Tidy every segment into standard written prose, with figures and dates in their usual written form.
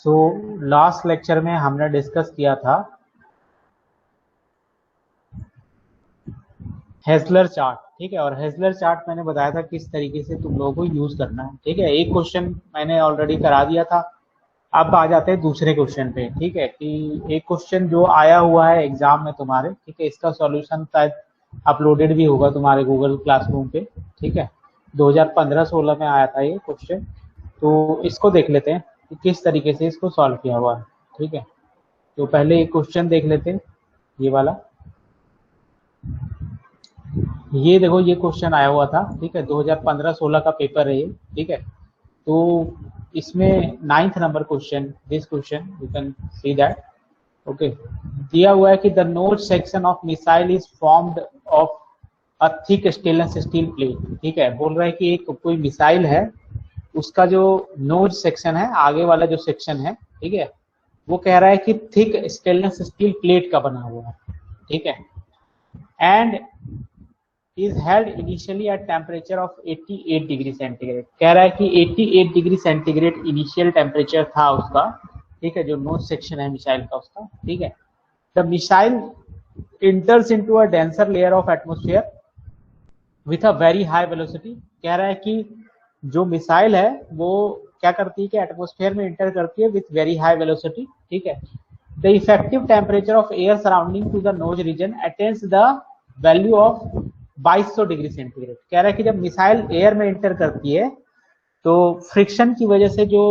So last lecture में हमने discuss किया था हेजलर चार्ट, ठीक है। और हेजलर चार्ट मैंने बताया था किस तरीके से तुम लोगों को यूज करना है, ठीक है। एक क्वेश्चन मैंने ऑलरेडी करा दिया था। अब आ जाते हैं दूसरे क्वेश्चन पे, ठीक है। कि एक क्वेश्चन जो आया हुआ है एग्जाम में तुम्हारे, ठीक है, इसका सॉल्यूशन शायद अपलोडेड भी होगा तुम्हारे गूगल क्लासरूम पे, ठीक है। 2015-16 में आया था ये क्वेश्चन। तो इसको देख लेते हैं कि किस तरीके से इसको सॉल्व किया हुआ है, ठीक है। तो पहले एक क्वेश्चन देख लेते हैं, ये वाला। ये देखो, ये क्वेश्चन आया हुआ था, ठीक है। 2015-16 का पेपर है ये, ठीक है। तो इसमें 9th number question, this question you can see that, okay. दिया हुआ है कि the nose section of missile is formed of a thick stainless steel plate, ठीक है। बोल रहा है कि एक कोई मिसाइल है, उसका जो नोज सेक्शन है, आगे वाला जो सेक्शन है, ठीक है, वो कह रहा है कि थिक स्टेनलेस स्टील प्लेट का बना हुआ है, ठीक है। And is held initially at temperature of 88 degree centigrade. कह रहा है कि 88 डिग्री सेंटीग्रेड इनिशियल टेम्परेचर था उसका, ठीक है, जो नोज सेक्शन है मिसाइल का उसका, ठीक है। The missile इंटर्स into a denser layer of atmosphere with a very high velocity. कह रहा है कि जो मिसाइल है वो क्या करती है कि एटमोस्फेयर में इंटर करती है विथ वेरी हाई वेलोसिटी, ठीक है। The effective temperature of air surrounding to the nose region attains the value of 2200 degree centigrade. कह रहा है कि जब मिसाइल एयर में इंटर करती है तो फ्रिक्शन की वजह से जो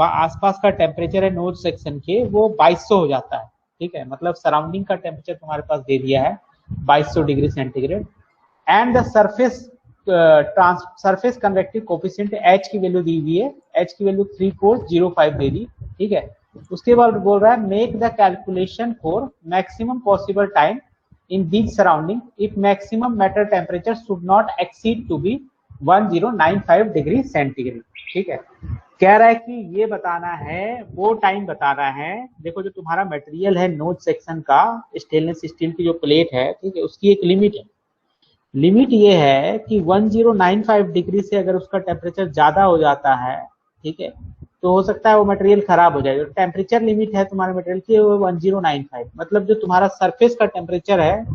आसपास का टेम्परेचर है नोज सेक्शन के, वो 2200 हो जाता है, ठीक है। मतलब सराउंडिंग का टेम्परेचर तुम्हारे पास दे दिया है 2200 degree centigrade. And the surface convective coefficient H की वैल्यू दी हुई है, एच की वैल्यू 3405 दे दी, ठीक है। उसके बाद बोल रहा है make the calculation for maximum possible time in these surrounding if maximum matter temperature should not exceed to be 1095 degree centigrade, ठीक है। कह रहा है कि ये बताना है, वो टाइम बताना है। देखो, जो तुम्हारा मटेरियल है नोज सेक्शन का, स्टेनलेस स्टील की जो प्लेट है, ठीक है, उसकी एक लिमिट है। लिमिट ये है कि 1095 डिग्री से अगर उसका टेम्परेचर ज्यादा हो जाता है, ठीक है, तो हो सकता है वो मटेरियल खराब हो जाए। जो टेम्परेचर लिमिट है तुम्हारे मटेरियल की वो 1095, मतलब जो तुम्हारा सरफेस का टेम्परेचर है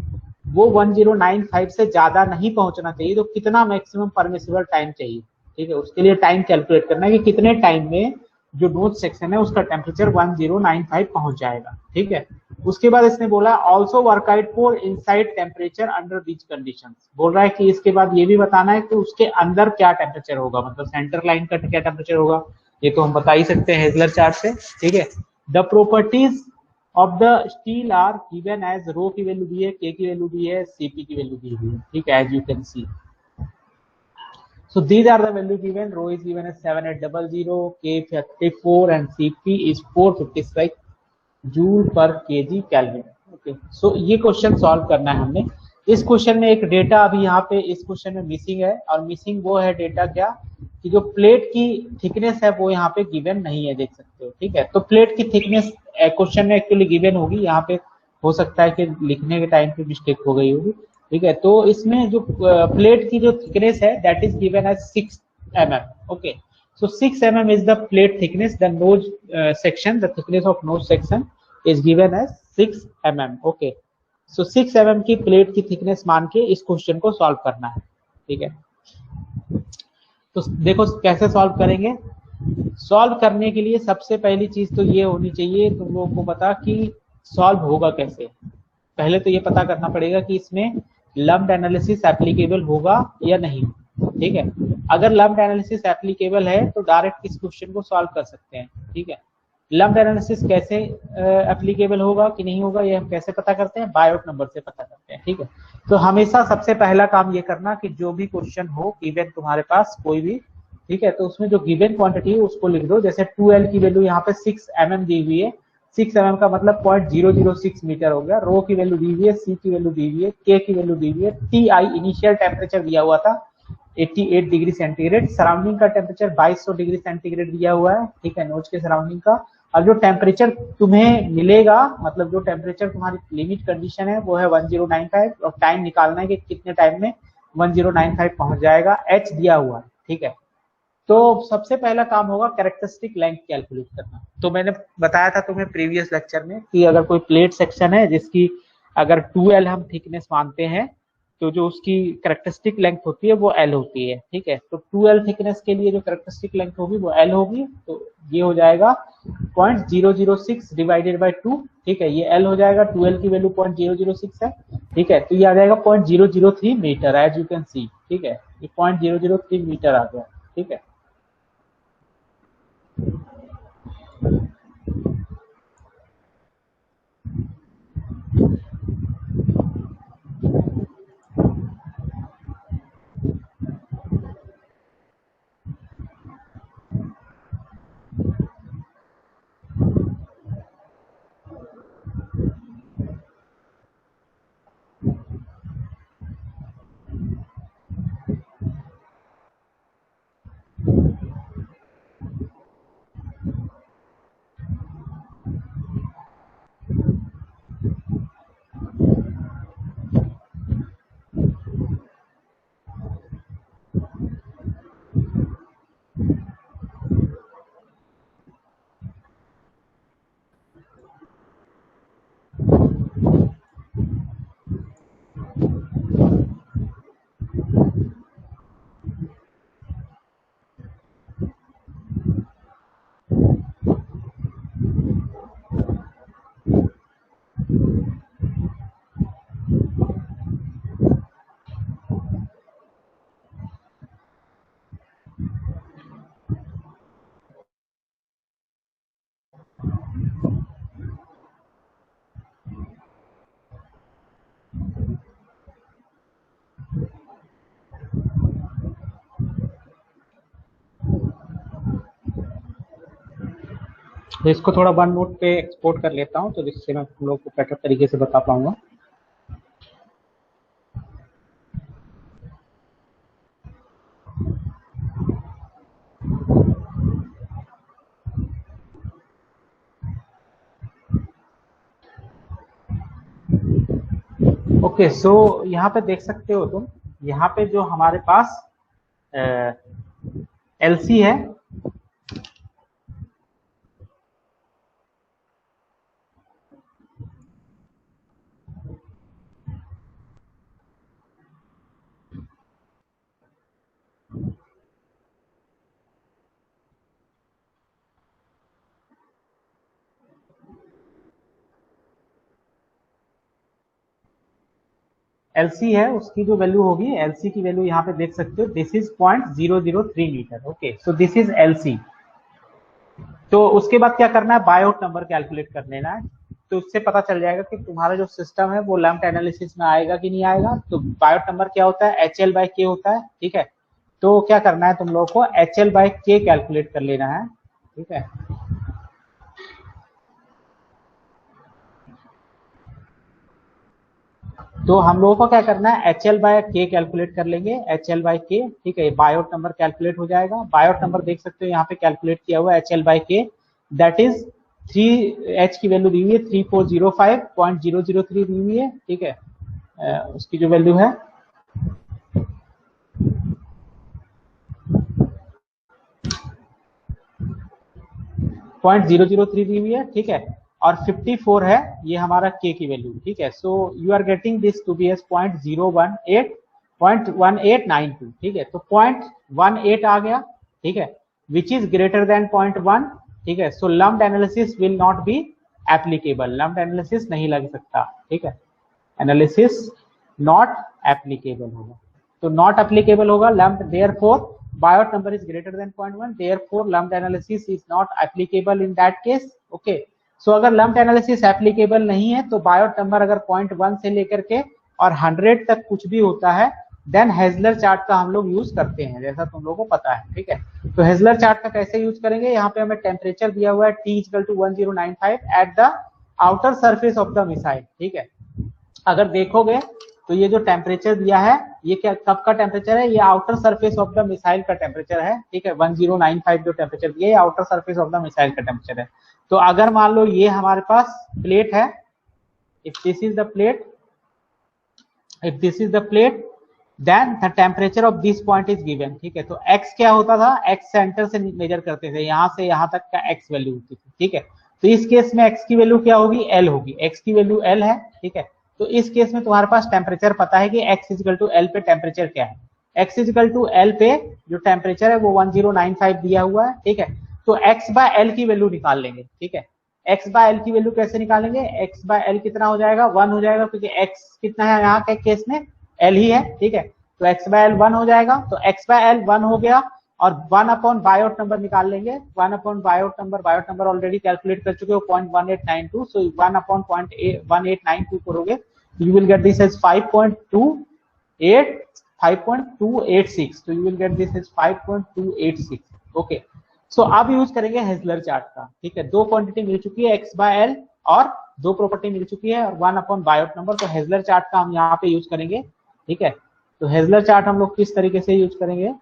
वो 1095 से ज्यादा नहीं पहुंचना चाहिए। तो कितना मैक्सिमम परमिसिबल टाइम चाहिए, ठीक है, उसके लिए टाइम कैलकुलेट करना है कि कितने टाइम में जो नोज सेक्शन है उसका टेम्परेचर 1095 पहुंच जाएगा, ठीक है। उसके बाद इसने बोला also work out for inside temperature under this conditions. बोल रहा है कि इसके बाद ये भी बताना है कि उसके अंदर क्या टेम्परेचर होगा, मतलब सेंटर लाइन का क्या टेम्परेचर होगा, ये तो हम बता ही सकते हैं हेजलर चार्ट से, ठीक है। The properties of the steel are given as rho की वैल्यू दी है, के की वैल्यू दी है, सीपी की वैल्यू दी हुई है, ठीक है, as you can see. So these are the value given. Rho is given as 7800, K 54 and Cp is 456 joule पर केजी केल्विन, ओके। सो ये क्वेश्चन सॉल्व करना है हमने। इस क्वेश्चन में एक डेटा अभी यहाँ पे इस क्वेश्चन में मिसिंग है, और मिसिंग वो है डेटा क्या कि जो प्लेट की थिकनेस है वो यहाँ पे गिवन नहीं है, देख सकते हो, ठीक है। तो प्लेट की थिकनेस क्वेश्चन में एक्चुअली गिवन होगी, यहाँ पे हो सकता है कि लिखने के टाइम पे मिस्टेक हो गई होगी, ठीक है। तो इसमें जो प्लेट की जो थिकनेस है that is given as 6 mm, okay. So 6 mm is the plate thickness. The nose section, the thickness of nose section is given as 6 mm. Okay. So 6 mm की प्लेट की थिकनेस मान के इस question को solve करना है, ठीक है। तो देखो कैसे सॉल्व करेंगे। सॉल्व करने के लिए सबसे पहली चीज तो ये होनी चाहिए तुम लोगों को पता कि सॉल्व होगा कैसे। पहले तो ये पता करना पड़ेगा कि इसमें लम्प्ड एनालिसिस एप्लीकेबल होगा या नहीं, ठीक है। अगर लम्प्ड एनालिसिस एप्लीकेबल है तो डायरेक्ट इस क्वेश्चन को सॉल्व कर सकते हैं, ठीक है। लम्प्ड एनालिसिस कैसे एप्लीकेबल होगा कि नहीं होगा ये हम कैसे पता करते हैं, बायोट नंबर से पता करते हैं, ठीक है। तो हमेशा सबसे पहला काम ये करना कि जो भी क्वेश्चन हो गिवन तुम्हारे पास कोई भी, ठीक है, तो उसमें जो गिवन क्वांटिटी है उसको लिख दो। जैसे 2L की वैल्यू यहाँ पे 6 mm दी हुई है, 6 mm का मतलब 0.006 मीटर हो गया। रो की वैल्यू दी हुई है, सी की वैल्यू दी हुई है, के की वैल्यू दी हुई है, टी इनिशियल टेम्परेचर दिया हुआ था 88 डिग्री सेंटीग्रेड, सराउंडिंग का टेम्परेचर 2200 डिग्री सेंटीग्रेड दिया हुआ है, ठीक है, नोज के सराउंडिंग का। और जो टेम्परेचर तुम्हें मिलेगा, मतलब जो टेम्परेचर तुम्हारी लिमिट कंडीशन है वो है 1095, और टाइम निकालना है कि कितने टाइम में 1095 पहुंच जाएगा, एच दिया हुआ है, ठीक है। तो सबसे पहला काम होगा कैरेक्टरिस्टिक लेंथ कैलकुलेट करना। तो मैंने बताया था तुम्हें प्रीवियस लेक्चर में कि अगर कोई प्लेट सेक्शन है जिसकी अगर 2L हम थिकनेस मानते हैं, तो जो उसकी कैरेक्टरिस्टिक लेंथ होती है वो L होती है, ठीक है। तो 2L थिकनेस के लिए जो कैरेक्टरिस्टिक लेंथ होगी वो L होगी, तो ये हो जाएगा 0.006 डिवाइडेड बाय 2, ठीक है। ये L हो जाएगा, 2L की वैल्यू 0.006 है, ठीक है। तो ये आ जाएगा 0.003 metre, as you can see, ठीक है। ये 0.003 मीटर आ गया, ठीक है। तो इसको थोड़ा वन नोट पे एक्सपोर्ट कर लेता हूँ, तो जिससे मैं तुम लोग को बेटर तरीके से बता पाऊंगा। ओके, सो यहाँ पे देख सकते हो तुम, यहाँ पे जो हमारे पास एलसी है, एलसी है, उसकी जो वैल्यू होगी, एलसी की वैल्यू यहाँ पे देख सकते हो, this is 0.003 metre. Okay, so this is LC. तो उसके बाद क्या करना है, बायोट नंबर कैलकुलेट कर लेना है। तो उससे पता चल जाएगा कि तुम्हारा जो सिस्टम है वो लैम्प एनालिसिस में आएगा कि नहीं आएगा। तो बायोट नंबर क्या होता है, HL/K होता है, ठीक है। तो क्या करना है तुम लोगों को, HL/K कैलकुलेट कर लेना है, ठीक है। तो हम लोगों को क्या करना है, HL/K कैलकुलेट कर लेंगे, HL/K, ठीक है। बायोट नंबर कैलकुलेट हो जाएगा। बायोट नंबर देख सकते हो यहाँ पे कैलकुलेट किया हुआ है, HL/K, दैट इज 3H की वैल्यू दी हुई है 3405.003 दी हुई है, ठीक है। उसकी जो वैल्यू है 0.003 दी हुई है, ठीक है। और 54 है ये हमारा K की वैल्यू, ठीक है। So you are getting this to be as 0.1892, ठीक है। तो 0.18 आ गया, ठीक है, विच इज ग्रेटर देन 0.1, ठीक है। So lumped analysis will not be applicable, lumped analysis नहीं लग सकता, ठीक है। एनालिसिस नॉट एप्लीकेबल होगा, तो नॉट एप्लीकेबल होगा lumped, therefore Biot number is greater than 0.1, therefore lumped analysis is not applicable in that case. Okay, so अगर lumped analysis applicable नहीं है तो Biot number अगर 0.1 से लेकर के और 100 तक कुछ भी होता है, देन हेजलर चार्ट का हम लोग यूज करते हैं, जैसा तुम लोगों को पता है, ठीक है। तो हेजलर चार्ट का कैसे यूज करेंगे, यहाँ पे हमें टेम्परेचर दिया हुआ है T=1095 at the outer surface of the missile, ठीक है। अगर देखोगे तो ये जो टेम्परेचर दिया है ये क्या कब का टेम्परेचर है, ये outer surface of the missile का टेम्परेचर है, ठीक है। 1095 जो टेम्परेचर दिया है outer surface of the missile का टेम्परेचर है। तो अगर मान लो ये हमारे पास प्लेट है, if this is the plate, if this is the plate then the temperature of this point is given, ठीक है। तो x क्या होता था, x सेंटर से मेजर करते थे, यहां से यहां तक का x वैल्यू होती थी, ठीक है। तो इस केस में x की वैल्यू क्या होगी, l होगी, x की वैल्यू l है, ठीक है। तो इस केस में तुम्हारे पास टेम्परेचर पता है कि x इजिकल टू l पे टेम्परेचर क्या है, x इजिकल टू l पे जो टेम्परेचर है वो 1095 दिया हुआ है, ठीक है। तो x बाय l की वैल्यू निकाल लेंगे, ठीक है। x बाय l की वैल्यू कैसे निकालेंगे, x बाय l कितना हो जाएगा, 1 हो जाएगा, क्योंकि x कितना है यहाँ के केस में, l ही है, ठीक है। तो x बाय l 1 हो जाएगा, तो x बाय l 1 हो गया, और 1 अपॉन बायोट नंबर निकाल लेंगे, 1 upon Biot number already calculate कर चुके हो 0.1892, सो 1 अपॉन 0.1892 करोगे, you will get this as 5.286, so you will get this as 5.286, okay। सो अब यूज करेंगे हेजलर चार्ट का, ठीक है। दो क्वांटिटी मिल चुकी है x बाय l, और दो प्रॉपर्टी मिल चुकी है, और 1 अपॉन बायोट नंबर, तो हेजलर चार्ट का हम यहाँ पे यूज करेंगे, ठीक है। तो हेजलर चार्ट हम लोग किस तरीके से यूज करेंगे,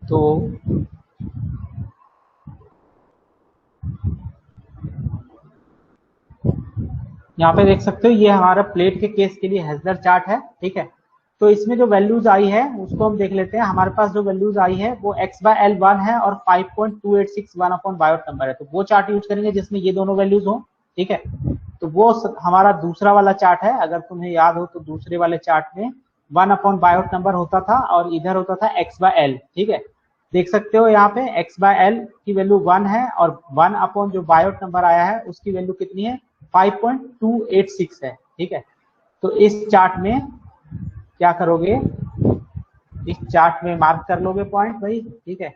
तो यहाँ पे देख सकते हो ये हमारा प्लेट के केस के लिए हेजलर चार्ट है, ठीक है। तो इसमें जो वैल्यूज आई है उसको हम देख लेते हैं। हमारे पास जो वैल्यूज आई है वो x बाय l 1 है और 5.286 अपॉन बायोट नंबर है, तो वो चार्ट यूज करेंगे जिसमें ये दोनों वैल्यूज हो, ठीक है। तो वो हमारा दूसरा वाला चार्ट है, अगर तुम्हें याद हो तो दूसरे वाले चार्ट में 1 अपॉन बायोट नंबर होता था और इधर होता था x बाय l, ठीक है। देख सकते हो यहाँ पे x बाय l की वैल्यू 1 है, और 1 अपॉन जो बायोट नंबर आया है उसकी वैल्यू कितनी है, 5.286 है, ठीक है। तो इस चार्ट में क्या करोगे, इस चार्ट में मार्क कर लोगे पॉइंट भाई, ठीक है।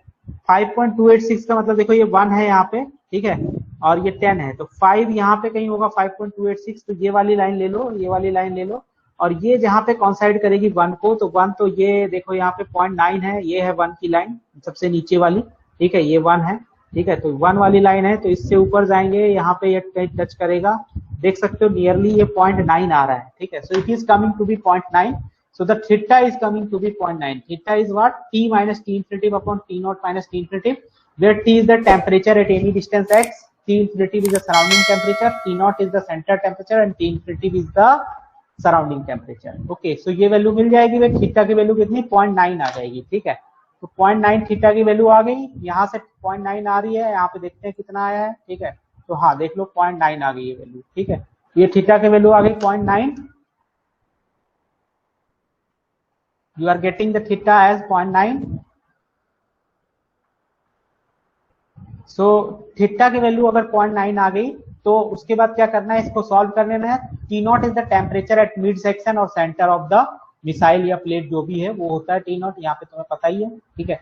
5.286 का मतलब देखो ये 1 है यहाँ पे, ठीक है, और ये 10 है, तो 5 यहाँ पे कहीं होगा 5.286, तो ये वाली लाइन ले लो, ये वाली लाइन ले लो, और ये जहाँ पे कॉन्साइड करेगी 1 को, तो 1 तो ये देखो यहाँ पे 0.9 है, ये है 1 की लाइन सबसे नीचे वाली, ठीक है, ये 1 है, ठीक है। तो 1 वाली लाइन है, तो इससे ऊपर जाएंगे, यहाँ पे ये टच करेगा, देख सकते हो नियरली ये 0.9 आ रहा है, ठीक है। So it is coming to be 0.9, so the theta is coming to be 0.9, theta is what, t minus t infinitive upon t naught minus t infinitive, where t is the temperature at any distance x, t infinitive is the surrounding temperature, t naught is the center temperature, and t infinitive is the surrounding temperature, okay। so ये value मिल जाएगी भाई, theta की value कितनी 0.9 आ जाएगी, ठीक है। तो 0.9 theta की वैल्यू आ गई, यहाँ से 0.9 आ रही है, यहाँ पे देखते हैं कितना आया है, ठीक है। तो हाँ देख लो 0.9 आ गई ये वैल्यू, ठीक है। ये थीटा की वैल्यू आ गई 0.9, you are getting the theta as 0.9, so theta की वैल्यू अगर 0.9 आ गई तो उसके बाद क्या करना है, इसको सॉल्व करने में है। T not is the temperature at mid section और सेंटर ऑफ द मिसाइल या प्लेट जो भी है वो होता है टी नॉट, यहाँ पे तुम्हें पता ही है, ठीक है।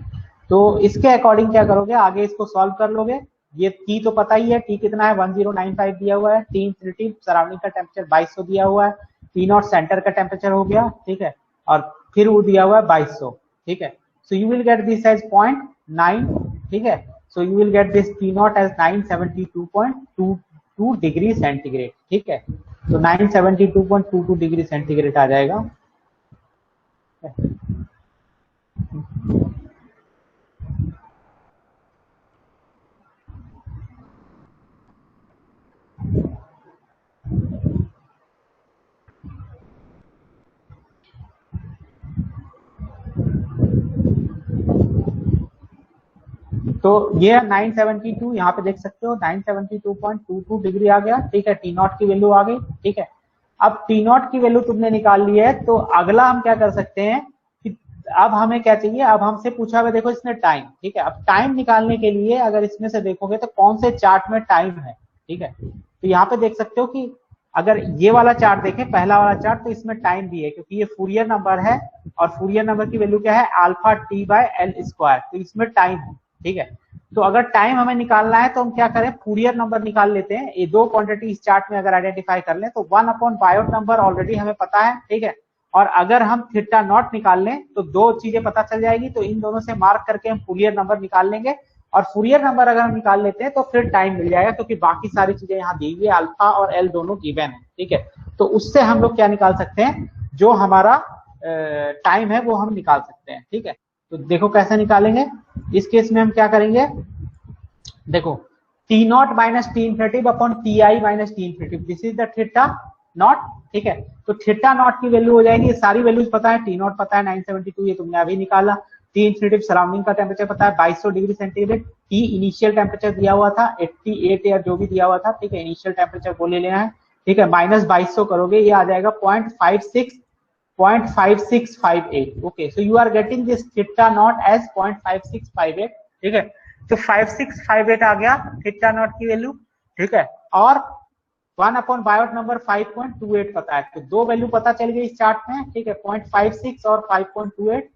तो इसके अकॉर्डिंग क्या करोगे, आगे इसको सॉल्व कर लोगे। ये टी तो पता ही है, टी कितना है 1095 दिया हुआ है, टी इंफिनिटी सराउंडिंग का टेम्परेचर 2200 दिया हुआ है, टी नॉट सेंटर का टेम्परेचर हो गया, ठीक है, और फिर वो दिया हुआ है 2200, ठीक है। So you will get this as 0.9, ठीक है। So you will get this T naught as 972.22 degree centigrade, ठीक है। तो 972.22 डिग्री सेंटीग्रेड आ जाएगा। तो ये 972 यहाँ पे देख सकते हो 972.22 डिग्री आ गया, ठीक है। टी नॉट की वैल्यू आ गई, ठीक है। अब टी नॉट की वैल्यू तुमने निकाल ली है, तो अगला हम क्या कर सकते हैं कि अब हमें क्या चाहिए, अब हमसे पूछा हुआ देखो इसने टाइम, ठीक है। अब टाइम निकालने के लिए अगर इसमें से देखोगे तो कौन से चार्ट में टाइम है, ठीक है। तो यहाँ पे देख सकते हो कि अगर ये वाला चार्ट देखें, पहला वाला चार्ट, तो इसमें टाइम भी है क्योंकि ये फूरियर नंबर है और फूरियर नंबर की वैल्यू क्या है, alpha T by L square, तो इसमें टाइम है, ठीक है। तो अगर टाइम हमें निकालना है तो हम क्या करें, फूरियर नंबर निकाल लेते हैं। ये दो क्वांटिटी इस चार्ट में अगर आइडेंटिफाई कर लें तो 1/बायोट नंबर ऑलरेडी हमें पता है, ठीक है। और अगर हम थीटा नॉट निकाल लें तो दो चीजें पता चल जाएगी, तो इन दोनों से मार्क करके हम फूरियर नंबर निकाल लेंगे। और फूरियर नंबर अगर हम निकाल लेते हैं तो फिर टाइम मिल जाएगा, क्योंकि बाकी सारी चीजें यहाँ दी हुई है, अल्फा और एल दोनों गिवन है, ठीक है। तो उससे हम लोग क्या निकाल सकते हैं, जो हमारा टाइम है वो हम निकाल सकते हैं, ठीक है। तो देखो कैसे निकालेंगे। इस केस में हम क्या करेंगे, देखो T not minus T infinitive upon T I minus T infinitive, this is the theta naught, ठीक है। तो थीटा नॉट की वैल्यू हो जाएगी, सारी वैल्यूज पता है, टी नॉट पता है 972, ये तुमने अभी निकाला। टी इन्फिनिटिव सराउंडिंग का टेम्परेचर पता है 2200 degree centigrade. T initial temperature दिया हुआ था 88 या जो भी दिया हुआ था, ठीक है, इनिशियल टेम्परेचर को ले लेना है, ठीक है। माइनस 2200 करोगे, ये आ जाएगा 0.5658, okay. So you are getting this theta naught as 0.5658, ठीक है। तो 5658 आ गया थीटा नॉट की वैल्यू, ठीक है। और 1/बायोट नंबर 5.28 पता है, तो दो वैल्यू पता चल गई इस चार्ट में, ठीक है, 0.56 और 5.28।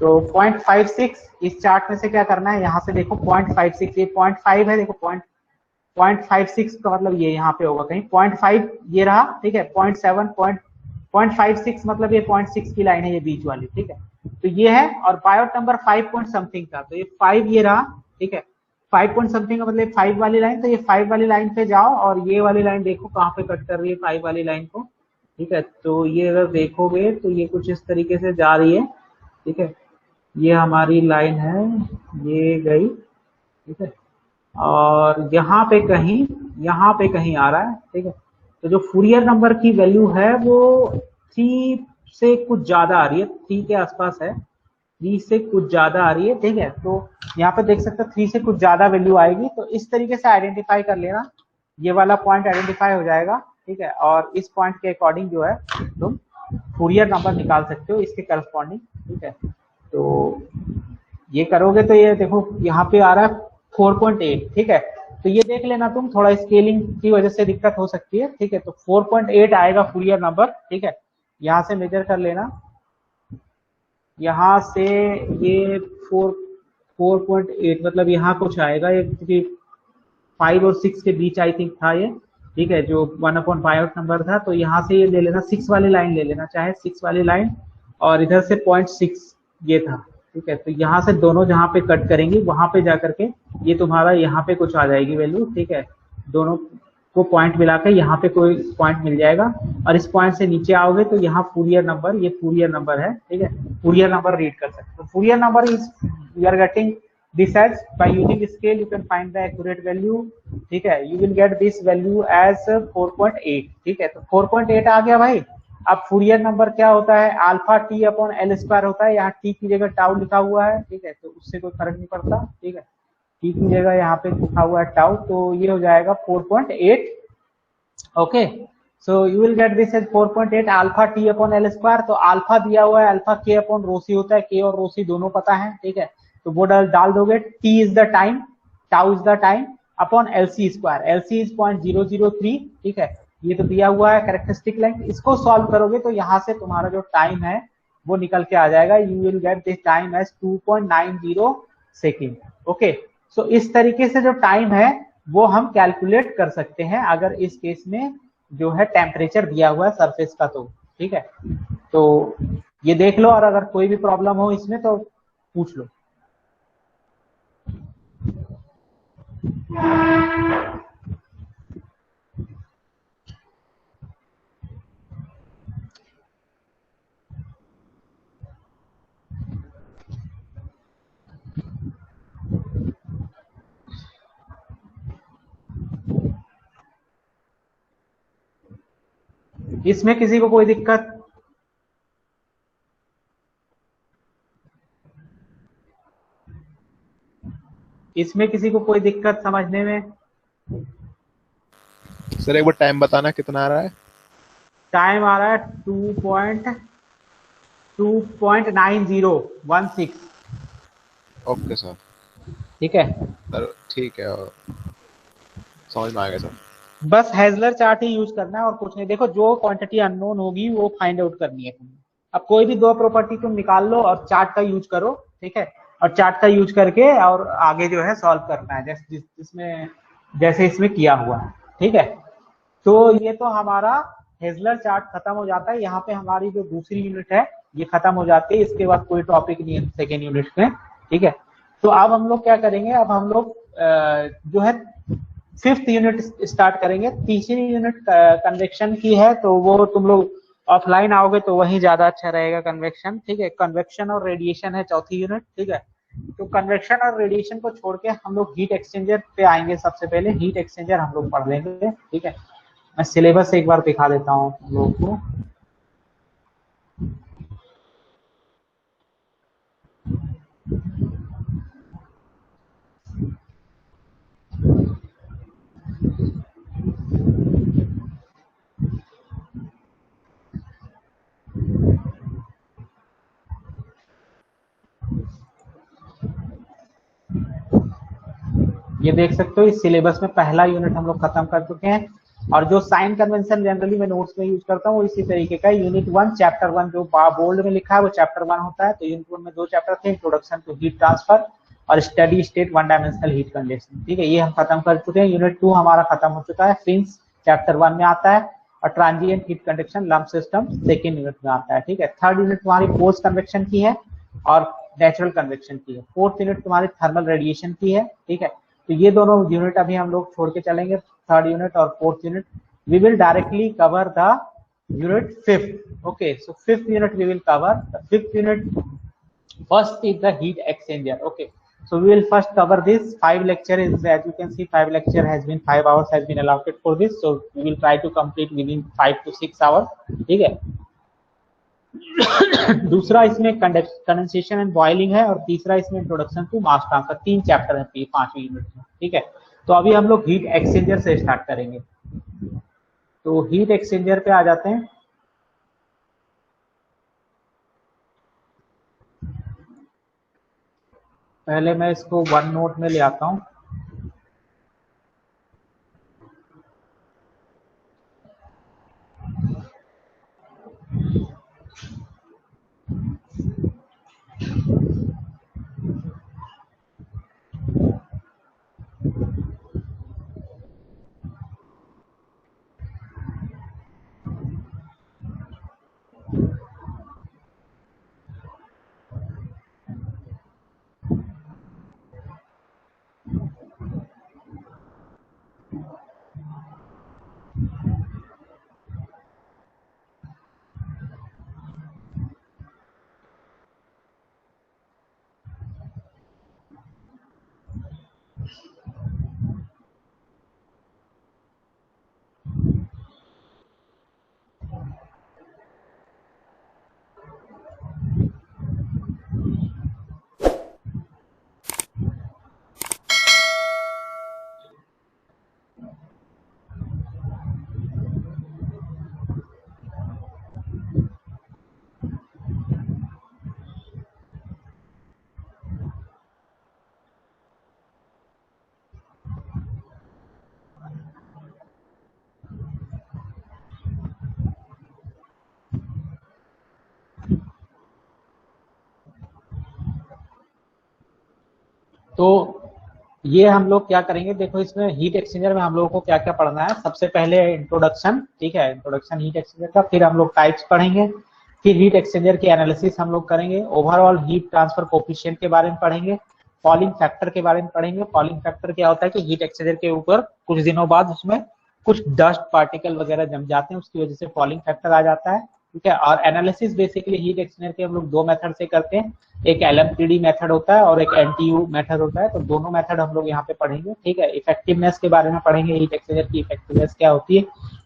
तो 0.56 इस चार्ट में से क्या करना है, यहाँ से देखो 0.56, ये 0.5 है, देखो 0.56 का मतलब ये यहाँ पे होगा कहीं 0.5, ये रहा, ठीक है। 0.56 मतलब ये 0.6 की लाइन है, ये बीच वाली, ठीक है। तो ये है, और बायोट नंबर 5 पॉइंट समथिंग था, तो ये 5 ये रहा, ठीक है। 5 पॉइंट समथिंग का मतलब 5 वाली लाइन, तो ये 5 वाली लाइन पे जाओ और ये वाली लाइन देखो कहाँ पे कट कर रही है 5 वाली लाइन को, ठीक है। तो ये अगर देखोगे तो ये कुछ इस तरीके से जा रही है, ठीक है। ये हमारी लाइन है, ये गई, ठीक है, और यहाँ पे कहीं आ रहा है, ठीक है। तो जो फूरियर नंबर की वैल्यू है वो 3 से कुछ ज्यादा आ रही है, 3 के आसपास है, 3 से कुछ ज्यादा आ रही है, ठीक है। तो यहाँ पे देख सकते हो 3 से कुछ ज्यादा वैल्यू आएगी, तो इस तरीके से आइडेंटिफाई कर लेना, ये वाला पॉइंट आइडेंटिफाई हो जाएगा, ठीक है। और इस पॉइंट के अकॉर्डिंग जो है तुम फूरियर नंबर निकाल सकते हो इसके करस्पॉन्डिंग, ठीक है। तो ये करोगे तो ये देखो यहाँ पे आ रहा है 4.8, ठीक है। तो ये देख लेना तुम, थोड़ा स्केलिंग की वजह से दिक्कत हो सकती है, ठीक है। तो 4.8 आएगा फूरियर नंबर, ठीक है। यहाँ से मेजर कर लेना, यहाँ से ये 4.8 मतलब यहाँ कुछ आएगा, ये 5 और 6 के बीच आई थिंक था ये, ठीक है, जो 1/बायोट नंबर था। तो यहाँ से ये ले लेना 6 वाली लाइन ले लेना, चाहे 6 वाली लाइन, और इधर से 0.6 ये था, ठीक है। तो यहाँ से दोनों जहाँ पे कट करेंगी वहां पे जाकर के ये तुम्हारा यहाँ पे कुछ आ जाएगी वैल्यू, ठीक है। दोनों को पॉइंट मिला के यहाँ पे कोई पॉइंट मिल जाएगा, और इस पॉइंट से नीचे आओगे तो यहाँ फूरियर नंबर, ये फूरियर नंबर है, ठीक है। फूरियर नंबर रीड कर सकते हो। Fourier number is, we are getting this as by using scale you can find the accurate value, ठीक है। you will get this value as 4.8, ठीक है। तो 4.8 आ गया भाई। अब फूरियर नंबर क्या होता है, alpha T upon L square होता है, यहाँ टी की जगह टाउ लिखा हुआ है, ठीक है। तो उससे कोई फर्क नहीं पड़ता, ठीक है। टी की जगह यहाँ पे लिखा हुआ है टाउ, तो ये हो जाएगा 4.8, okay. So you will get this as 4.8 alpha T upon L square. तो अल्फा दिया हुआ है, अल्फा के अपॉन रोसी होता है, के और रोसी दोनों पता है, ठीक है। तो वो डाल दोगे, t is the time, tau is the time, upon LC square, LC is 0.003, ठीक है। ये तो दिया हुआ है कैरेक्टरिस्टिक लेंथ। इसको सॉल्व करोगे तो यहाँ से तुम्हारा जो टाइम है वो निकल के आ जाएगा, you will get this time as 2.90 second, okay. So इस तरीके से जो टाइम है वो हम कैलकुलेट कर सकते हैं अगर इस केस में जो है टेम्परेचर दिया हुआ है सरफेस का, तो ठीक है। तो ये देख लो, और अगर कोई भी प्रॉब्लम हो इसमें तो पूछ लो। इसमें किसी को कोई दिक्कत? इसमें किसी को कोई दिक्कत समझने में? सर एक बार टाइम बताना कितना आ रहा है? टाइम आ रहा है 2.90 2.9016। Okay sir. ठीक है सर ठीक है, समझ में आ गया सर। बस हेजलर चार्ट ही यूज करना है और कुछ नहीं। देखो जो क्वांटिटी अननोन होगी वो फाइंड आउट करनी है तुम्हें। अब कोई भी दो प्रॉपर्टी तुम निकाल लो और चार्ट का यूज करो, ठीक है, और चार्ट का यूज करके और आगे जो है सॉल्व करना है जैसे जिसमें जैसे इसमें किया हुआ है। ठीक है, तो ये तो हमारा हेजलर चार्ट खत्म हो जाता है। यहाँ पे हमारी जो दूसरी यूनिट है ये खत्म हो जाती है। इसके बाद कोई टॉपिक नहीं है सेकेंड यूनिट में। ठीक है, तो अब हम लोग क्या करेंगे, अब हम लोग जो है फिफ्थ यूनिट स्टार्ट करेंगे। तीसरी यूनिट कन्वेक्शन की है, तो वो तुम लोग ऑफलाइन आओगे तो वही ज्यादा अच्छा रहेगा कन्वेक्शन। ठीक है, कन्वेक्शन और रेडिएशन है चौथी यूनिट। ठीक है, तो कन्वेक्शन और रेडिएशन को छोड़ के हम लोग हीट एक्सचेंजर पे आएंगे। सबसे पहले हीट एक्सचेंजर हम लोग पढ़ लेंगे। ठीक है, मैं सिलेबस एक बार दिखा देता हूँ तुम लोग को। ये देख सकते हो इस सिलेबस में पहला यूनिट हम लोग खत्म कर चुके हैं। और जो साइन कन्वेंशन जनरली मैं नोट्स में यूज करता हूँ वो इसी तरीके का यूनिट 1 चैप्टर 1 जो बोल्ड में लिखा है वो चैप्टर 1 होता है। तो यूनिट 1 में दो चैप्टर थे, इंट्रोडक्शन टू हीट ट्रांसफर और steady state one dimensional heat condition. ठीक है, ये हम खत्म कर चुके हैं। यूनिट 2 हमारा खत्म हो चुका है, फिंस चैप्टर 1 में आता है और transient heat conduction lump system second unit में आता है। ठीक है, थर्ड यूनिट तुम्हारी फोर्स कन्वेक्शन की है और नेचुरल कन्वेक्शन की है। फोर्थ यूनिट तुम्हारी थर्मल रेडिएशन की है। ठीक है, तो ये दोनों यूनिट अभी हम लोग छोड़ के चलेंगे, थर्ड यूनिट और fourth unit. We will directly cover the unit fifth. Okay, so fifth unit we will cover. The fifth unit first is the heat exchanger. Okay, so we will first cover this. 5 lecture is, as you can see, 5 lecture has been 5 hours has been allotted for this, so we will try to complete within 5 to 6 hours. ठीक है, दूसरा इसमें condensation and boiling है और तीसरा इसमें introduction to mass transfer. 3 chapter है पांचवी यूनिट में। ठीक है, तो अभी हम लोग हीट एक्सचेंजर से स्टार्ट करेंगे। तो हीट एक्सचेंजर पे आ जाते हैं। पहले मैं इसको वन नोट में ले आता हूं। तो ये हम लोग क्या करेंगे, देखो इसमें हीट एक्सचेंजर में हम लोगों को क्या क्या पढ़ना है। सबसे पहले इंट्रोडक्शन, ठीक है, इंट्रोडक्शन हीट एक्सचेंजर का, फिर हम लोग टाइप्स पढ़ेंगे, फिर हीट एक्सचेंजर की एनालिसिस हम लोग करेंगे, ओवरऑल हीट ट्रांसफर कोफिशिएंट के बारे में पढ़ेंगे, फॉलिंग फैक्टर के बारे में पढ़ेंगे। फॉलिंग फैक्टर क्या होता है कि हीट एक्सचेंजर के ऊपर कुछ दिनों बाद उसमें कुछ डस्ट पार्टिकल वगैरह जम जाते हैं, उसकी वजह से फॉलिंग फैक्टर आ जाता है। ठीक है, और एनालिसिस बेसिकली हीट एक्सचेंजर के हम लोग दो मेथड से करते हैं, एक LMTD मेथड होता है और एक NTU मेथड होता है। तो दोनों मेथड हम लोग यहाँ पे पढ़ेंगे। ठीक है, इफेक्टिवनेस के बारे में पढ़ेंगे, हीट एक्सचेंजर की इफेक्टिवनेस क्या होती है,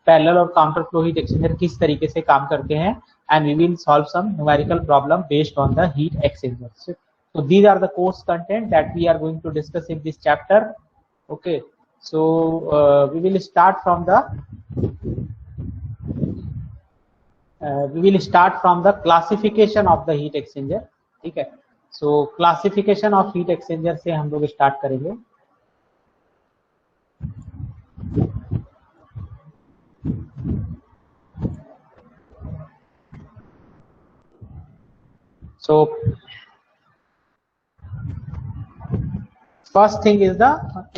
पैरेलल और काउंटर फ्लो हीट एक्सचेंजर किस तरीके से काम करते हैं, and we will solve some numerical problem based on the heat exchanger. So these are the course content that we are going to discuss in this chapter. Okay, so we will start from the we will start from the classification of the heat exchanger, ठीक है। So classification of heat exchanger से हम लोग start करेंगे। So first thing is the